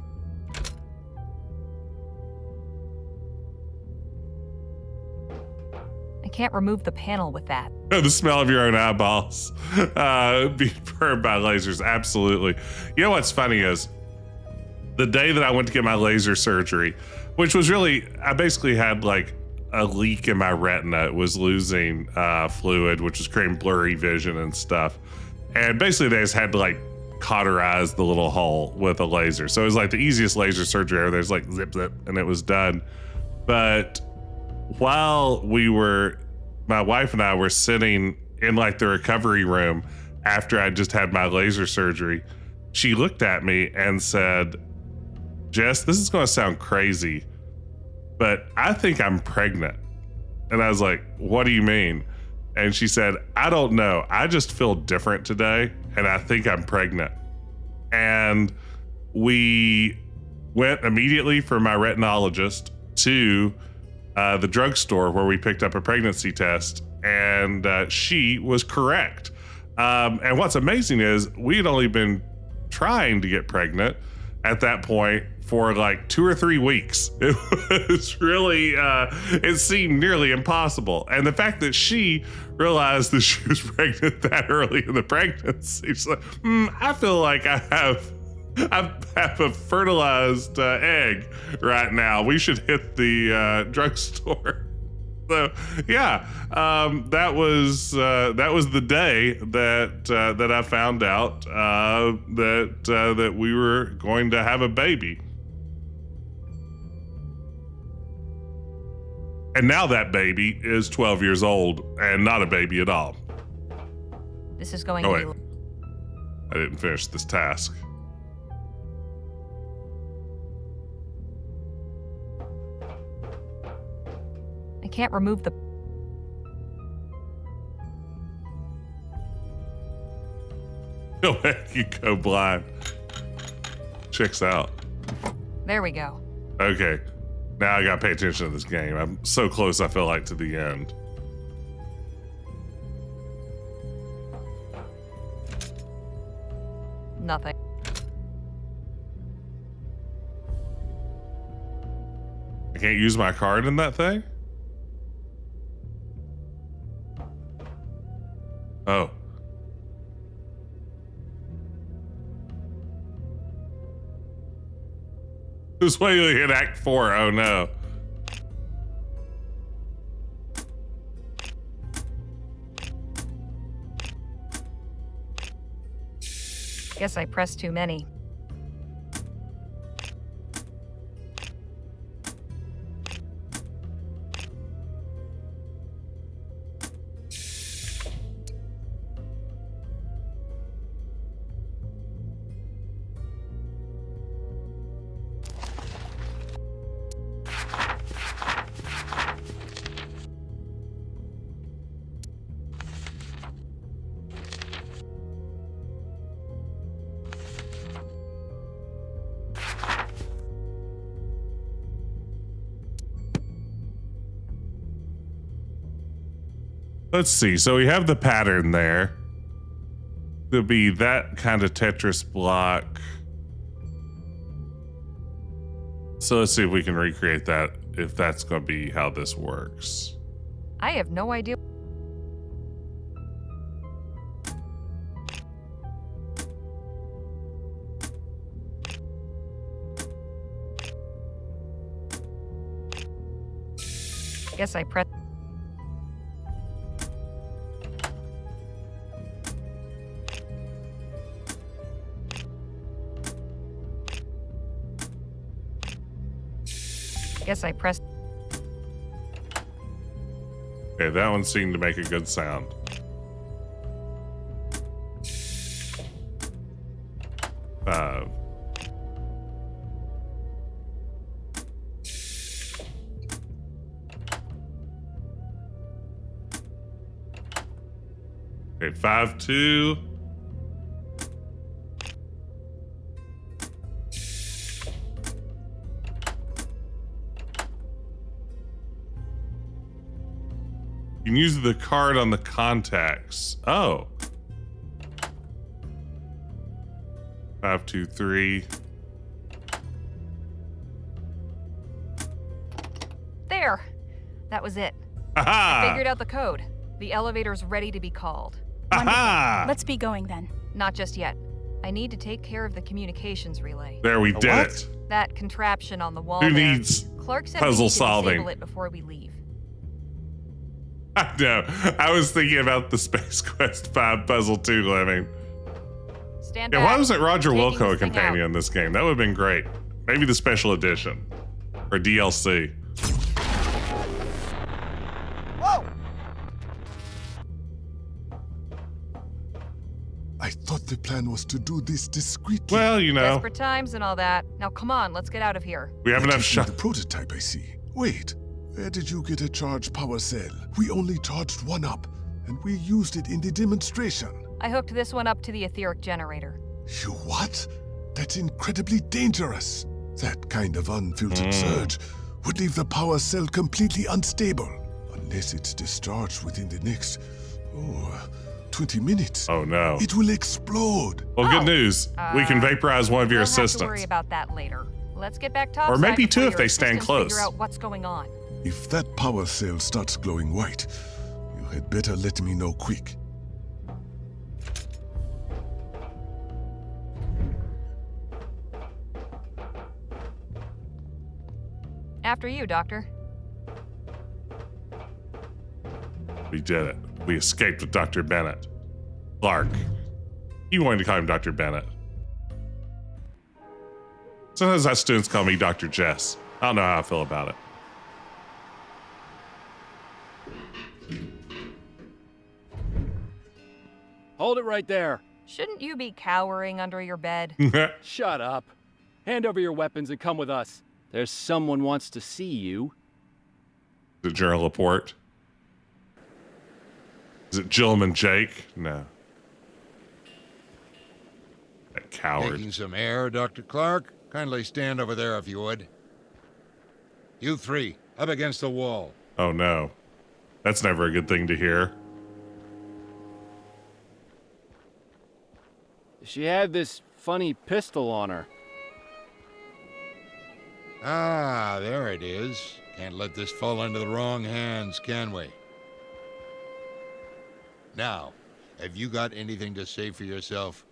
I can't remove the panel with that. The smell of your own eyeballs being burned by lasers, absolutely. You know what's funny is, the day that I went to get my laser surgery, which was really, I basically had like a leak in my retina. It was losing fluid, which was creating blurry vision and stuff. And basically they just had to like cauterize the little hole with a laser. So it was like the easiest laser surgery ever. There's like zip, zip, and it was done. But while my wife and I were sitting in like the recovery room after I just had my laser surgery, she looked at me and said, Jess, this is going to sound crazy, but I think I'm pregnant. And I was like, what do you mean? And she said, I don't know. I just feel different today, and I think I'm pregnant. And we went immediately for my retinologist to the drugstore where we picked up a pregnancy test, and she was correct. And what's amazing is we had only been trying to get pregnant at that point for like 2 or 3 weeks. It was really, it seemed nearly impossible. And the fact that she realized that she was pregnant that early in the pregnancy, she's like, I feel like I have a fertilized egg right now. We should hit the drugstore. So yeah, that was the day that I found out that we were going to have a baby. And now that baby is 12 years old and not a baby at all. This is going Oh, to wait. be... I didn't finish this task. I can't remove the... He'll make you go blind. Checks out. There we go. Okay. Now I gotta pay attention to this game. I'm so close, I feel like, to the end. Nothing. I can't use my card in that thing? Oh. This way you hit Act 4. Oh no. Guess I pressed too many. Let's see. So we have the pattern there. There'll be that kind of Tetris block. So let's see if we can recreate that, if that's going to be how this works. I have no idea. Guess I pressed... Guess I pressed... Okay, that one seemed to make a good sound. Five. Okay, 5, 2. You can use the card on the contacts. Oh. 5, 2, 3. There! That was it. Aha! I figured out the code. The elevator's ready to be called. Aha! Let's be going then. Not just yet. I need to take care of the communications relay. There, we did it. That contraption on the wall Who there. needs Clark said puzzle we need to solving? disable it before we leave. I know. I was thinking about the Space Quest 5 Puzzle 2 living. Stand Yeah, back. why wasn't Roger Taking Wilco a this thing companion in this game? That would have been great. Maybe the special edition. Or DLC. I thought the plan was to do this discreetly. Well, you know. Desperate times and all that. Now come on, let's get out of here. We have enough shot. The prototype, I see. Wait, where did you get a charged power cell? We only charged one up, and we used it in the demonstration. I hooked this one up to the etheric generator. You what? That's incredibly dangerous. That kind of unfiltered surge would leave the power cell completely unstable. Unless it's discharged within the next, 20 minutes. Oh no. It will explode. Well, good news. We can vaporize one of your We'll have to assistants. worry about that later. Let's get back topside. Or maybe two before if your they stand assistants close. Figure out what's going on. If that power cell starts glowing white, you had better let me know quick. After you, Doctor. We did it. We escaped with Dr. Bennett Clark. You wanted to call him Dr. Bennett. Sometimes our students call me Dr. Jess. I don't know how I feel about it. Hold it right there. Shouldn't you be cowering under your bed? Shut up. Hand over your weapons and come with us. There's someone wants to see you. Is it General Laporte? Is it Gilliman Jake? No. That coward. Taking some air, Dr. Clark? Kindly stand over there if you would. You three, up against the wall. Oh no. That's never a good thing to hear. She had this funny pistol on her. Ah, there it is. Can't let this fall into the wrong hands, can we? Now, have you got anything to say for yourself?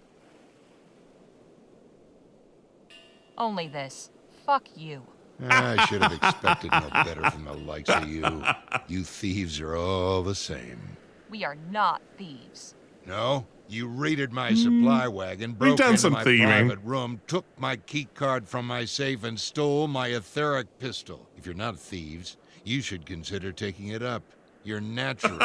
Only this. Fuck you. I should have expected no better from the likes of you. You thieves are all the same. We are not thieves. No? You raided my supply wagon, broke done into some my thieving. private room, took my key card from my safe, and stole my etheric pistol. If you're not thieves, you should consider taking it up. You're naturals.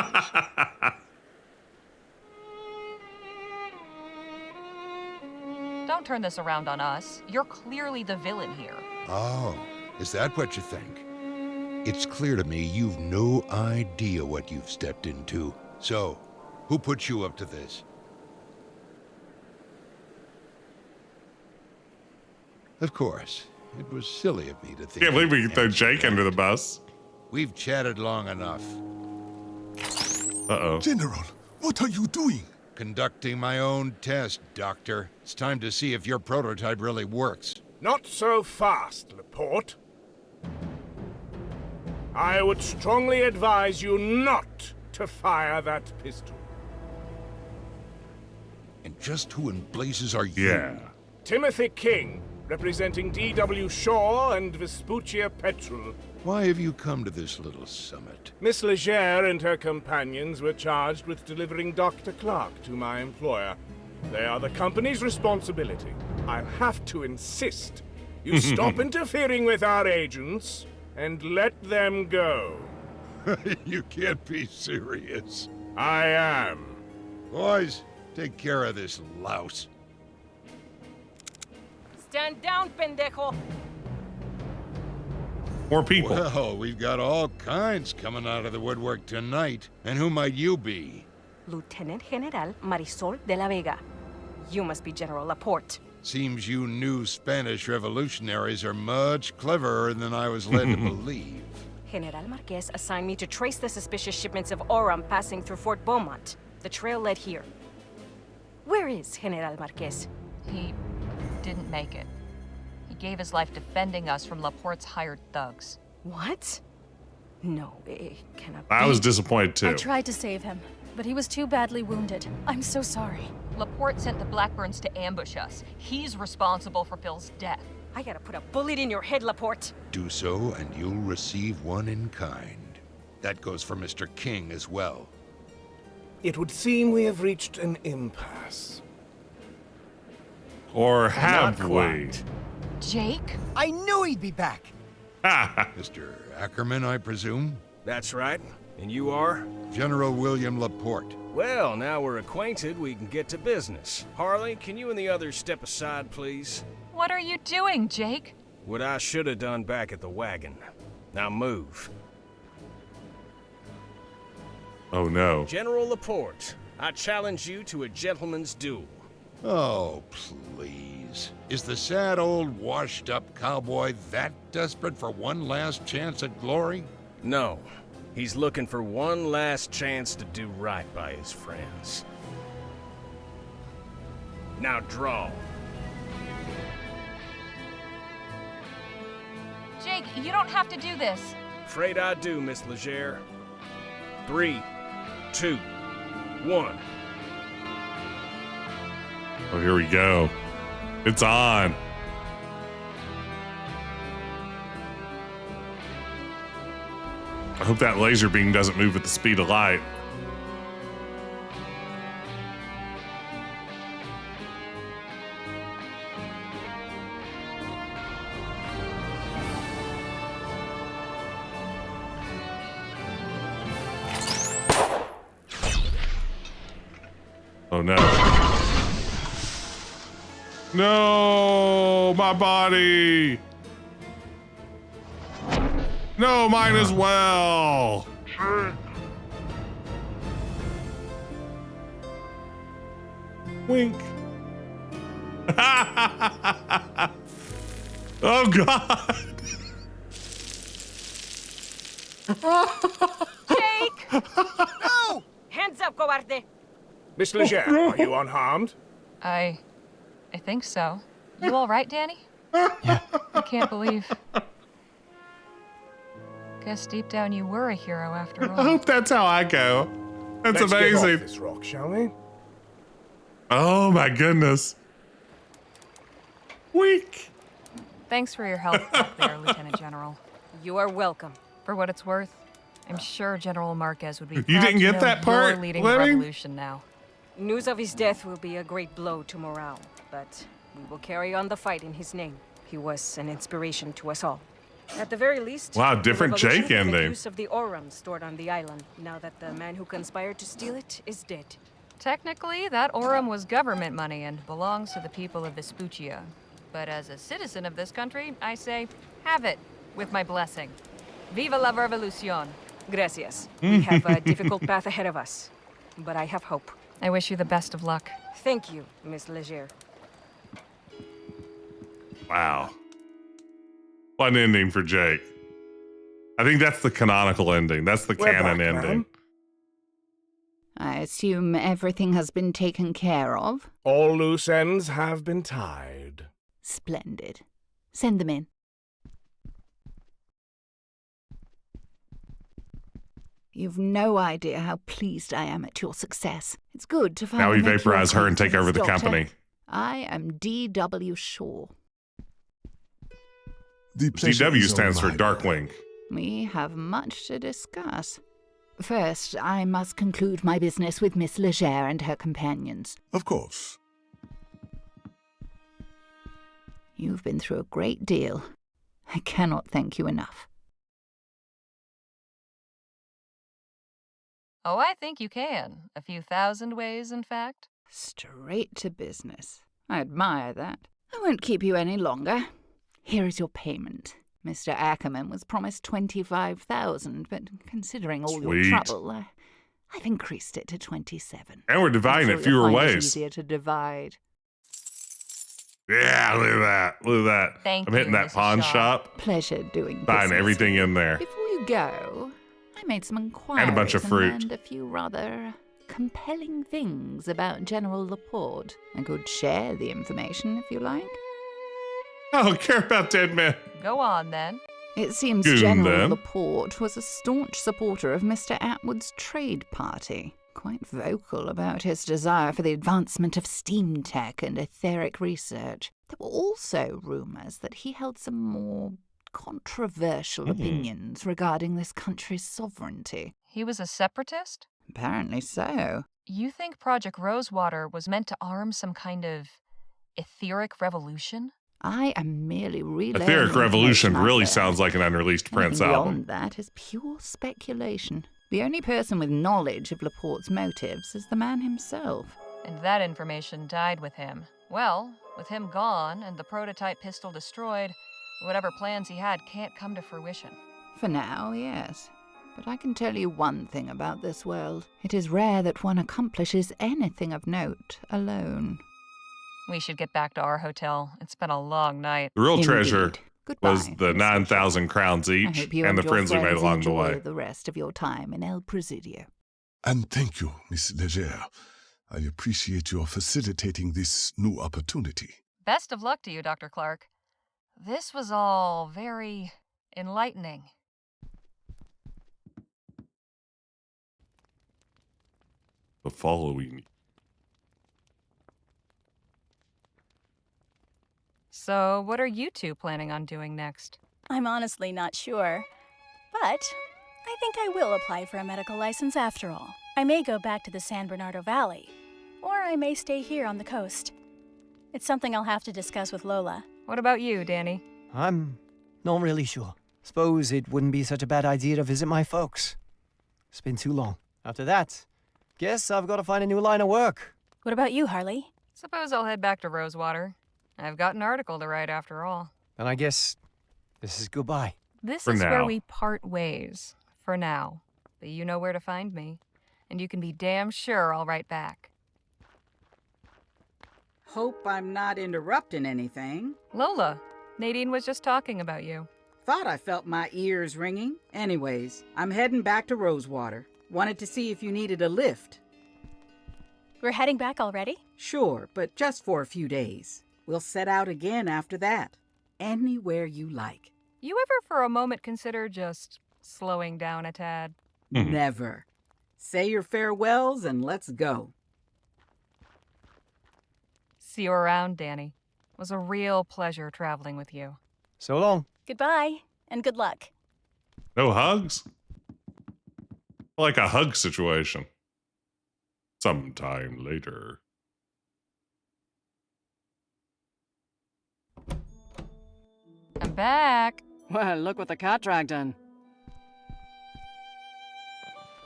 Don't turn this around on us. You're clearly the villain here. Oh, is that what you think? It's clear to me you've no idea what you've stepped into. So, who put you up to this? Of course, it was silly of me to think. Can't believe we could throw Jake under the bus. We've chatted long enough. Uh-oh. General, what are you doing? Conducting my own test, Doctor. It's time to see if your prototype really works. Not so fast, Laporte. I would strongly advise you not to fire that pistol. And just who in blazes are you? Yeah. Timothy King, representing D.W. Shaw and Vespuccia Petrol. Why have you come to this little summit? Miss Legere and her companions were charged with delivering Dr. Clark to my employer. They are the company's responsibility. I have to insist you stop interfering with our agents and let them go. You can't be serious. I am. Boys, take care of this louse. Stand down, pendejo. More people. Well, we've got all kinds coming out of the woodwork tonight. And who might you be? Lieutenant General Marisol de la Vega. You must be General Laporte. Seems you new Spanish revolutionaries are much cleverer than I was led to believe. General Marquez assigned me to trace the suspicious shipments of Aurum passing through Fort Beaumont. The trail led here. Where is General Marquez? He didn't make it. He gave his life defending us from Laporte's hired thugs. What? No, it cannot be. I was disappointed too. I tried to save him, but he was too badly wounded. I'm so sorry. Laporte sent the Blackburns to ambush us. He's responsible for Phil's death. I gotta put a bullet in your head, Laporte. Do so, and you'll receive one in kind. That goes for Mr. King as well. It would seem we have reached an impasse. Or have Not we? quite. Jake? I knew he'd be back. Mr. Ackerman, I presume? That's right. And you are? General William Laporte. Well, now we're acquainted, we can get to business. Harley, can you and the others step aside, please? What are you doing, Jake? What I should have done back at the wagon. Now move. Oh no. General Laporte, I challenge you to a gentleman's duel. Oh, please. Is the sad old washed-up cowboy that desperate for one last chance at glory? No. He's looking for one last chance to do right by his friends. Now draw. Jake, you don't have to do this. Afraid I do, Miss Legere. 3, 2, 1. Oh, here we go. It's on. I hope that laser beam doesn't move at the speed of light. Oh no. No, my body. No, mine as well. Wink. Oh God. Jake! No! Hands up, cobarde! Miss Legere, are you unharmed? I think so. You all right, Danny? Yeah. I can't believe. Guess deep down you were a hero after all. I hope that's how I go. That's Let's amazing. Get off this rock, shall we? Oh my goodness. Weak. Thanks for your help back there, Lieutenant General. You are welcome. For what it's worth, I'm sure General Marquez would be proud You didn't to get know that part, you're leading the Fleming? revolution now. News of his death will be a great blow to morale, but we will carry on the fight in his name. He was an inspiration to us all. At the very least, Wow, the different revolution Jake will make ending. use of the Aurum stored on the island, now that the man who conspired to steal it is dead. Technically, that Aurum was government money and belongs to the people of Vespuccia. But as a citizen of this country, I say, have it, with my blessing. Viva la revolucion. Gracias. We have a difficult path ahead of us, but I have hope. I wish you the best of luck. Thank you, Miss Legere. Wow. Fun ending for Jake. I think that's the canonical ending. That's the We're canon back, ending. ma'am. I assume everything has been taken care of? All loose ends have been tied. Splendid. Send them in. You've no idea how pleased I am at your success. It's good to finally Now we make your vaporize her and take over the acquaintance, company. Doctor. I am D.W. Shaw. The pleasure DW is all stands for mine. Darkwing. We have much to discuss. First, I must conclude my business with Miss Legere and her companions. Of course. You've been through a great deal. I cannot thank you enough. Oh, I think you can. A few thousand ways, in fact. Straight to business. I admire that. I won't keep you any longer. Here is your payment. Mr. Ackerman was promised 25,000, but considering all your Sweet. trouble, I've increased it to 27. And we're dividing I'm it sure you'll fewer find it ways. easier to divide. Yeah, look at that. Look at that. Thank I'm hitting you, that Mrs. pawn Shaw. shop. Pleasure doing Buying business. everything in there. Before you go, I made some inquiries And a bunch of fruit. learned a few rather compelling things about General Laporte. I could share the information if you like. I don't care about dead men. Go on, then. It seems Goon, General then. Laporte was a staunch supporter of Mr. Atwood's trade party, quite vocal about his desire for the advancement of steam tech and etheric research. There were also rumours that he held some more controversial opinions regarding this country's sovereignty. He was a separatist? Apparently so. You think Project Rosewater was meant to arm some kind of etheric revolution? I am merely relaying Etheric Revolution information I've really learned. sounds like an unreleased Prince Anything album. beyond that is pure speculation. The only person with knowledge of Laporte's motives is the man himself. And that information died with him. Well, with him gone and the prototype pistol destroyed, whatever plans he had can't come to fruition. For now, yes. But I can tell you one thing about this world. It is rare that one accomplishes anything of note alone. We should get back to our hotel. It's been a long night. The real Indeed. treasure Goodbye, was the 9,000 crowns I each hope you and the your friends we made friends along the enjoy way. the rest of your time in El Presidio. And thank you, Miss Leger. I appreciate your facilitating this new opportunity. Best of luck to you, Dr. Clark. This was all very enlightening. The following. So, what are you two planning on doing next? I'm honestly not sure. But I think I will apply for a medical license after all. I may go back to the San Bernardo Valley, or I may stay here on the coast. It's something I'll have to discuss with Lola. What about you, Danny? I'm not really sure. Suppose it wouldn't be such a bad idea to visit my folks. It's been too long. After that, guess I've got to find a new line of work. What about you, Harley? Suppose I'll head back to Rosewater. I've got an article to write after all. And I guess this is goodbye. This For is now. where we part ways. For now. But you know where to find me. And you can be damn sure I'll write back. Hope I'm not interrupting anything. Lola, Nadine was just talking about you. Thought I felt my ears ringing. Anyways, I'm heading back to Rosewater. Wanted to see if you needed a lift. We're heading back already? Sure, but just for a few days. We'll set out again after that. Anywhere you like. You ever for a moment consider just slowing down a tad? Never. Say your farewells and let's go. See you around, Danny. It was a real pleasure traveling with you. So long. Goodbye, and good luck. No hugs? Like a hug situation. Sometime later. I'm back. Well, look what the cat dragged in.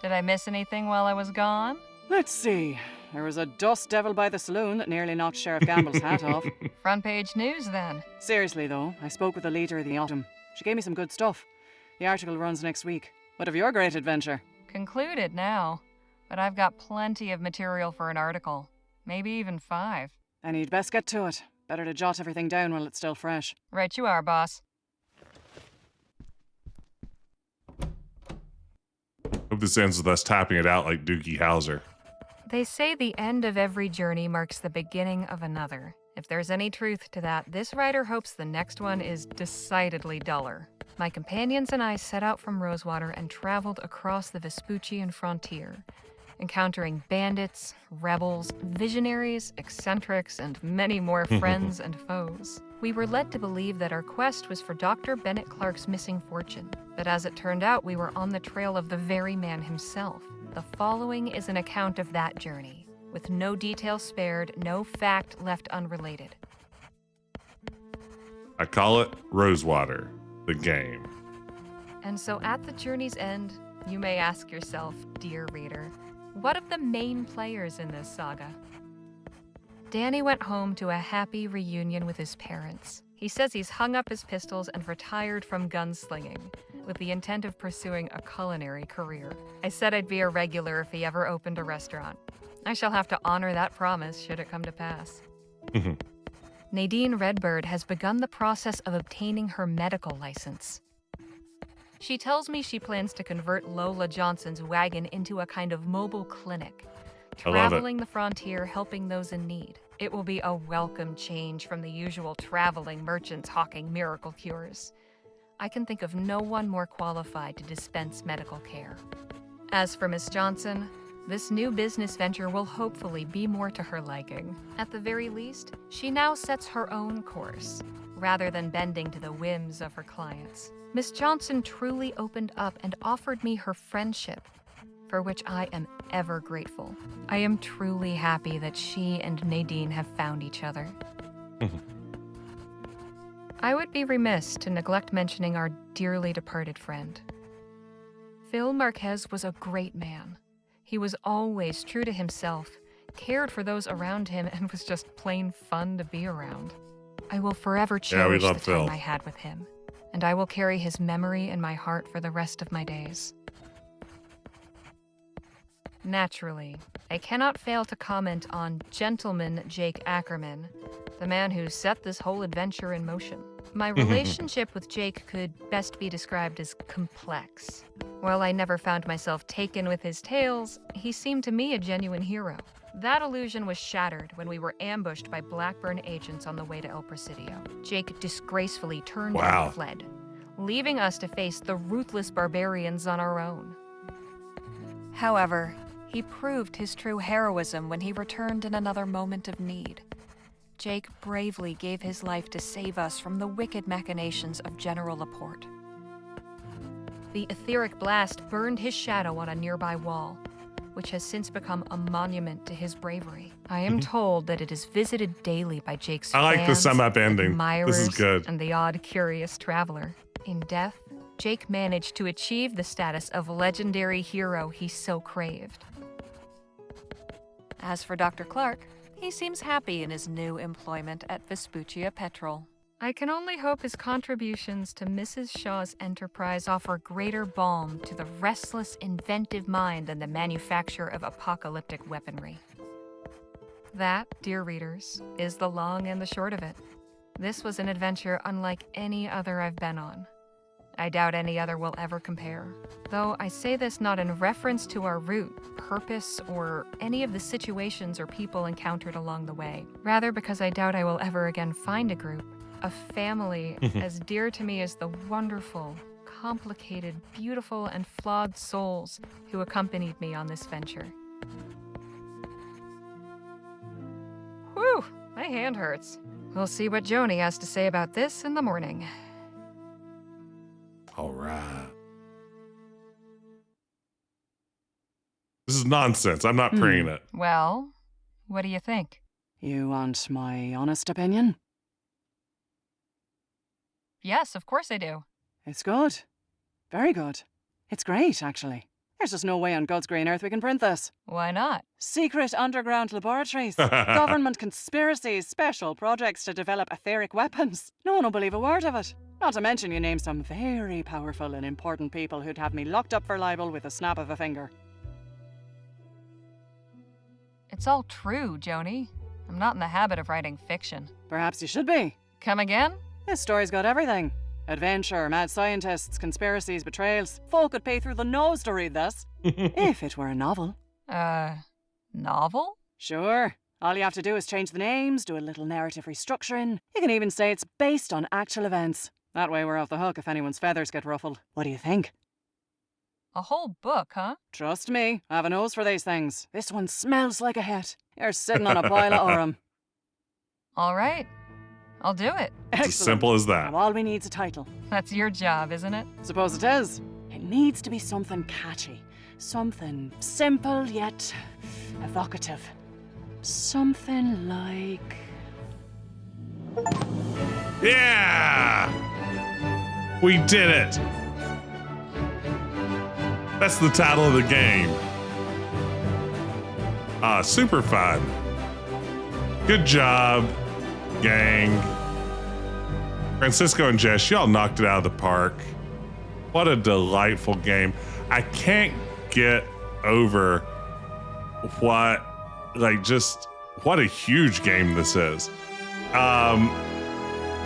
Did I miss anything while I was gone? Let's see. There was a dust devil by the saloon that nearly knocked Sheriff Gamble's hat off. Front page news, then. Seriously, though, I spoke with the leader of the autumn. She gave me some good stuff. The article runs next week. What of your great adventure? Concluded now. But I've got plenty of material for an article. Maybe even 5. Then you'd best get to it. Better to jot everything down while it's still fresh. Right you are, boss. Hope this ends with us tapping it out like Doogie Howser. They say the end of every journey marks the beginning of another. If there's any truth to that, this writer hopes the next one is decidedly duller. My companions and I set out from Rosewater and traveled across the Vespuccian frontier, encountering bandits, rebels, visionaries, eccentrics, and many more friends and foes. We were led to believe that our quest was for Dr. Bennett Clark's missing fortune, but as it turned out, we were on the trail of the very man himself. The following is an account of that journey, with no detail spared, no fact left unrelated. I call it Rosewater, the game. And so at the journey's end, you may ask yourself, dear reader, what of the main players in this saga? Danny went home to a happy reunion with his parents. He says he's hung up his pistols and retired from gunslinging, with the intent of pursuing a culinary career. I said I'd be a regular if he ever opened a restaurant. I shall have to honor that promise should it come to pass. Nadine Redbird has begun the process of obtaining her medical license. She tells me she plans to convert Lola Johnson's wagon into a kind of mobile clinic, traveling the frontier, helping those in need. It will be a welcome change from the usual traveling merchants hawking miracle cures. I can think of no one more qualified to dispense medical care. As for Miss Johnson, this new business venture will hopefully be more to her liking. At the very least, she now sets her own course, rather than bending to the whims of her clients. Miss Johnson truly opened up and offered me her friendship, for which I am ever grateful. I am truly happy that she and Nadine have found each other. I would be remiss to neglect mentioning our dearly departed friend. Phil Marquez was a great man. He was always true to himself, cared for those around him, and was just plain fun to be around. I will forever cherish the time I had with him, and I will carry his memory in my heart for the rest of my days. Naturally, I cannot fail to comment on Gentleman Jake Ackerman, the man who set this whole adventure in motion. My relationship with Jake could best be described as complex. While I never found myself taken with his tales, he seemed to me a genuine hero. That illusion was shattered when we were ambushed by Blackburn agents on the way to El Presidio. Jake disgracefully turned and fled, leaving us to face the ruthless barbarians on our own. However, he proved his true heroism when he returned in another moment of need. Jake bravely gave his life to save us from the wicked machinations of General Laporte. The etheric blast burned his shadow on a nearby wall, which has since become a monument to his bravery. I am told that it is visited daily by Jake's fans, I like the sum-up ending. admirers, This is good. and the odd curious traveler. In death, Jake managed to achieve the status of legendary hero he so craved. As for Dr. Clark, he seems happy in his new employment at Vespuccia Petrol. I can only hope his contributions to Mrs. Shaw's enterprise offer greater balm to the restless, inventive mind than the manufacture of apocalyptic weaponry. That, dear readers, is the long and the short of it. This was an adventure unlike any other I've been on. I doubt any other will ever compare. Though I say this not in reference to our route, purpose, or any of the situations or people encountered along the way. Rather because I doubt I will ever again find a group, a family as dear to me as the wonderful, complicated, beautiful, and flawed souls who accompanied me on this venture. Whew, my hand hurts. We'll see what Joni has to say about this in the morning. All right. This is nonsense. I'm not praying it. Well, what do you think? You want my honest opinion? Yes, of course I do. It's good. Very good. It's great, actually. There's just no way on God's green earth we can print this. Why not? Secret underground laboratories, government conspiracies, special projects to develop etheric weapons. No one will believe a word of it. Not to mention you name some very powerful and important people who'd have me locked up for libel with a snap of a finger. It's all true, Joni. I'm not in the habit of writing fiction. Perhaps you should be. Come again? This story's got everything. Adventure, mad scientists, conspiracies, betrayals. Folk would pay through the nose to read this. If it were a novel. Novel? Sure. All you have to do is change the names, do a little narrative restructuring. You can even say it's based on actual events. That way we're off the hook if anyone's feathers get ruffled. What do you think? A whole book, huh? Trust me, I have a nose for these things. This one smells like a hit. You're sitting on a pile of aurum. All right. I'll do it. It's as simple as that. Now all we need's a title. That's your job, isn't it? Suppose it is. It needs to be something catchy. Something simple yet evocative. Something like... Yeah! We did it! That's the title of the game. Super fun. Good job, gang. Francisco and Jess, y'all knocked it out of the park. What a delightful game. I can't get over what a huge game this is.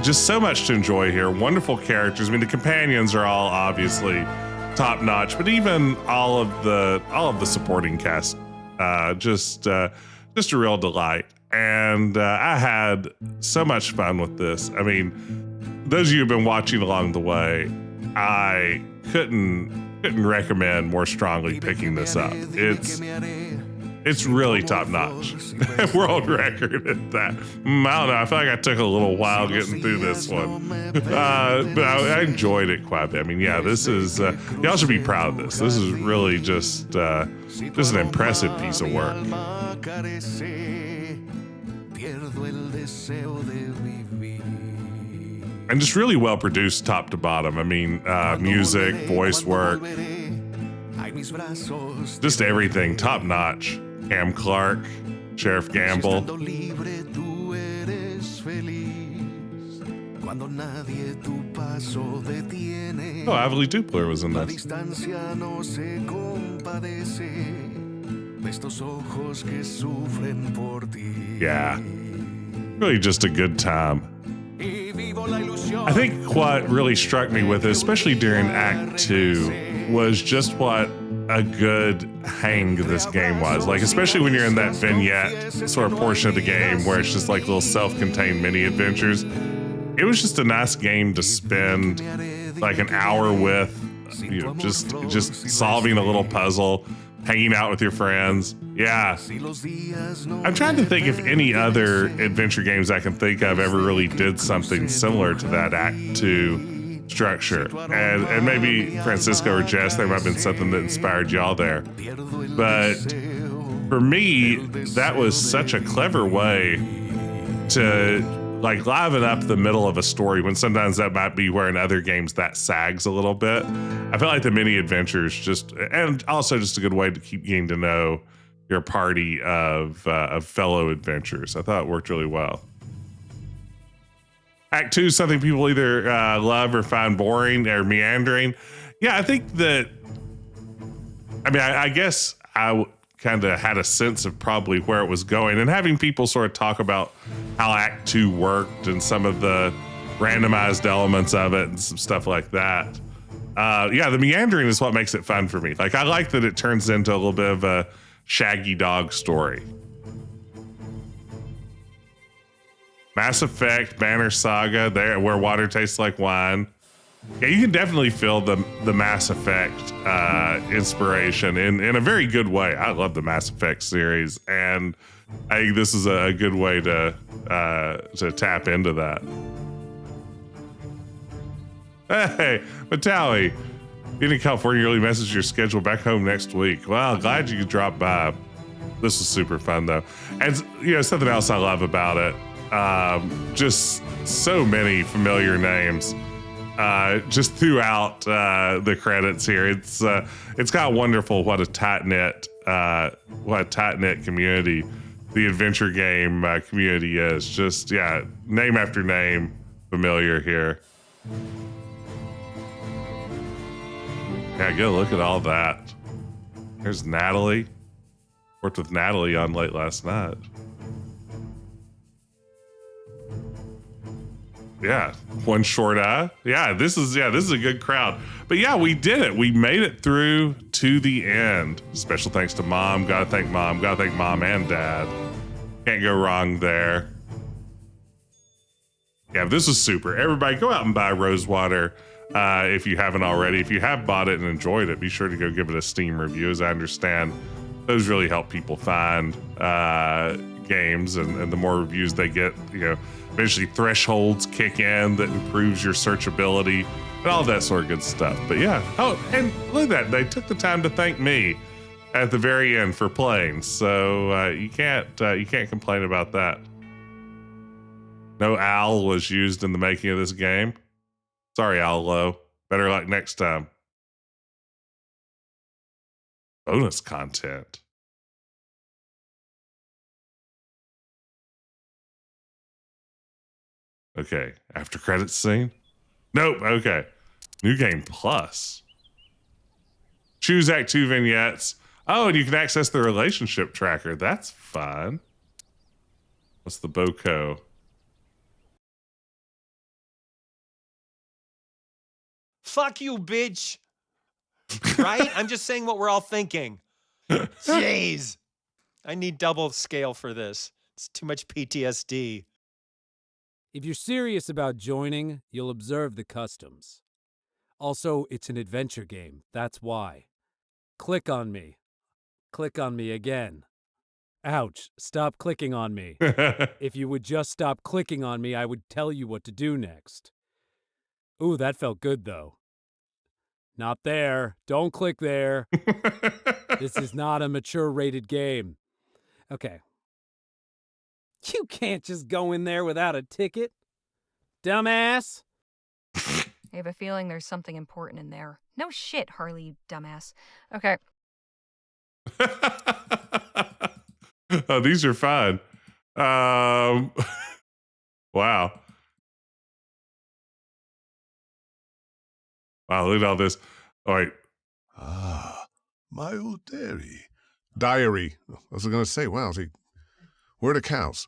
Just so much to enjoy here. Wonderful characters. I mean, the companions are all obviously top notch, but even all of the supporting cast, just a real delight. And I had so much fun with this. I mean, those of you who've been watching along the way, I couldn't recommend more strongly picking this up. It's really top notch. World record at that. I don't know. I feel like I took a little while getting through this one, but I enjoyed it quite a bit. I mean, yeah, this is y'all should be proud of this. This is really just an impressive piece of work. And just really well produced top to bottom. I mean, music, voice work, Just everything, top notch. Cam Clark, Sheriff Gamble. Oh, Avely Dupler was in this. Yeah. Really just a good time. I think what really struck me with it, especially during Act 2, was just what a good hang this game was. Like, especially when you're in that vignette sort of portion of the game where it's just like little self-contained mini adventures. It was just a nice game to spend like an hour with, you know, just solving a little puzzle, hanging out with your friends. Yeah. I'm trying to think if any other adventure games I can think of ever really did something similar to that Act 2 structure. And maybe Francisco or Jess, there might have been something that inspired y'all there. But for me, that was such a clever way to like liven up the middle of a story when sometimes that might be where in other games that sags a little bit. I feel like the mini adventures just, and also just a good way to keep getting to know your party of fellow adventurers. I thought it worked really well. Act 2 is something people either love or find boring or meandering. Yeah, I think that, I mean, I guess I kind of had a sense of probably where it was going, and having people sort of talk about how Act 2 worked and some of the randomized elements of it and some stuff like that. Yeah, the meandering is what makes it fun for me. Like, I like that it turns into a little bit of a Shaggy Dog story. Mass Effect, Banner Saga, there where water tastes like wine. Yeah, you can definitely feel the Mass Effect inspiration in a very good way. I love the Mass Effect series, and I think this is a good way to tap into that. Hey, Vitaly, being in California really messes your schedule back home next week. Well, glad you could drop by. This was super fun, though. And, you know, something else I love about it, just so many familiar names. Just throughout the credits here, it's kind of wonderful what a tight knit community the adventure game community is. Just name after name familiar here. Yeah, get a look at all that. There's Natalie. Worked with Natalie on late last night. Yeah, One Short Eye. Yeah, this is a good crowd. But yeah, we did it. We made it through to the end. Special thanks to Mom. Gotta thank Mom and Dad. Can't go wrong there. Yeah, this was super. Everybody go out and buy Rosewater if you haven't already. If you have bought it and enjoyed it, be sure to go give it a Steam review. As I understand, those really help people find games, and the more reviews they get, you know, eventually thresholds kick in that improves your searchability and all that sort of good stuff. But yeah, oh, and look at that, they took the time to thank me at the very end for playing, so you can't complain about that. No owl was used in the making of this game. Sorry, Owl Low. Better luck next time. Bonus content. Okay, after credits scene? Nope, okay. New game plus. Choose Act 2 vignettes. Oh, and you can access the relationship tracker. That's fun. What's the BOCO? Fuck you, bitch. Right? I'm just saying what we're all thinking. Jeez. I need double scale for this. It's too much PTSD. If you're serious about joining, you'll observe the customs. Also, it's an adventure game. That's why. Click on me. Click on me again. Ouch. Stop clicking on me. If you would just stop clicking on me, I would tell you what to do next. Ooh, that felt good, though. Not there. Don't click there. This is not a mature-rated game. Okay. You can't just go in there without a ticket. Dumbass. I have a feeling there's something important in there. No shit, Harley, you dumbass. Okay. Oh, these are fun. Wow. Wow, look at all this. Oh, wait. Ah, my old dairy. Diary. I was going to say, wow, see, where are the cows?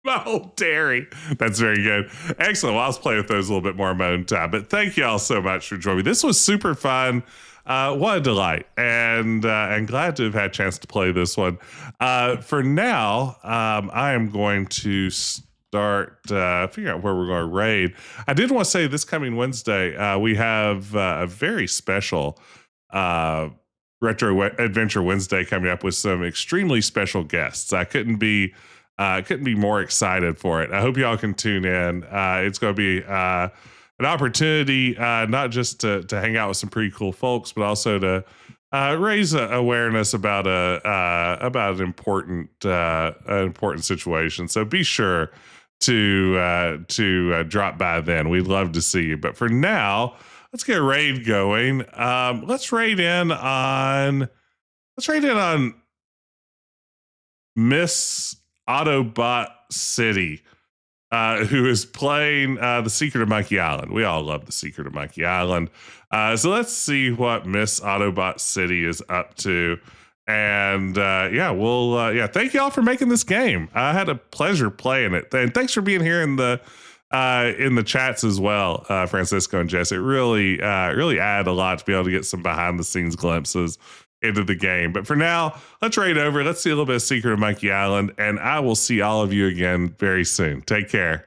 My old dairy. That's very good. Excellent. Well, I'll play with those a little bit more in my own time. But thank you all so much for joining me. This was super fun. What a delight. And glad to have had a chance to play this one. For now, I am going to start figuring out where we're going to raid. I did want to say this coming Wednesday, we have a very special Retro Adventure Wednesday coming up with some extremely special guests. I couldn't be more excited for it. I hope y'all can tune in. It's going to be an opportunity not just to hang out with some pretty cool folks, but also to raise awareness about an important situation. So be sure to drop by then. We'd love to see you. But for now, let's get a raid going. Let's raid in on Miss Autobot City, who is playing The Secret of Monkey Island. We all love The Secret of Monkey Island. So let's see what Miss Autobot City is up to. And thank you all for making this game. I had a pleasure playing it. And thanks for being here in the chats as well, Francisco and Jess. It really added a lot to be able to get some behind the scenes glimpses into the game. But for now, let's raid over. Let's see a little bit of Secret of Monkey Island, and I will see all of you again very soon. Take care.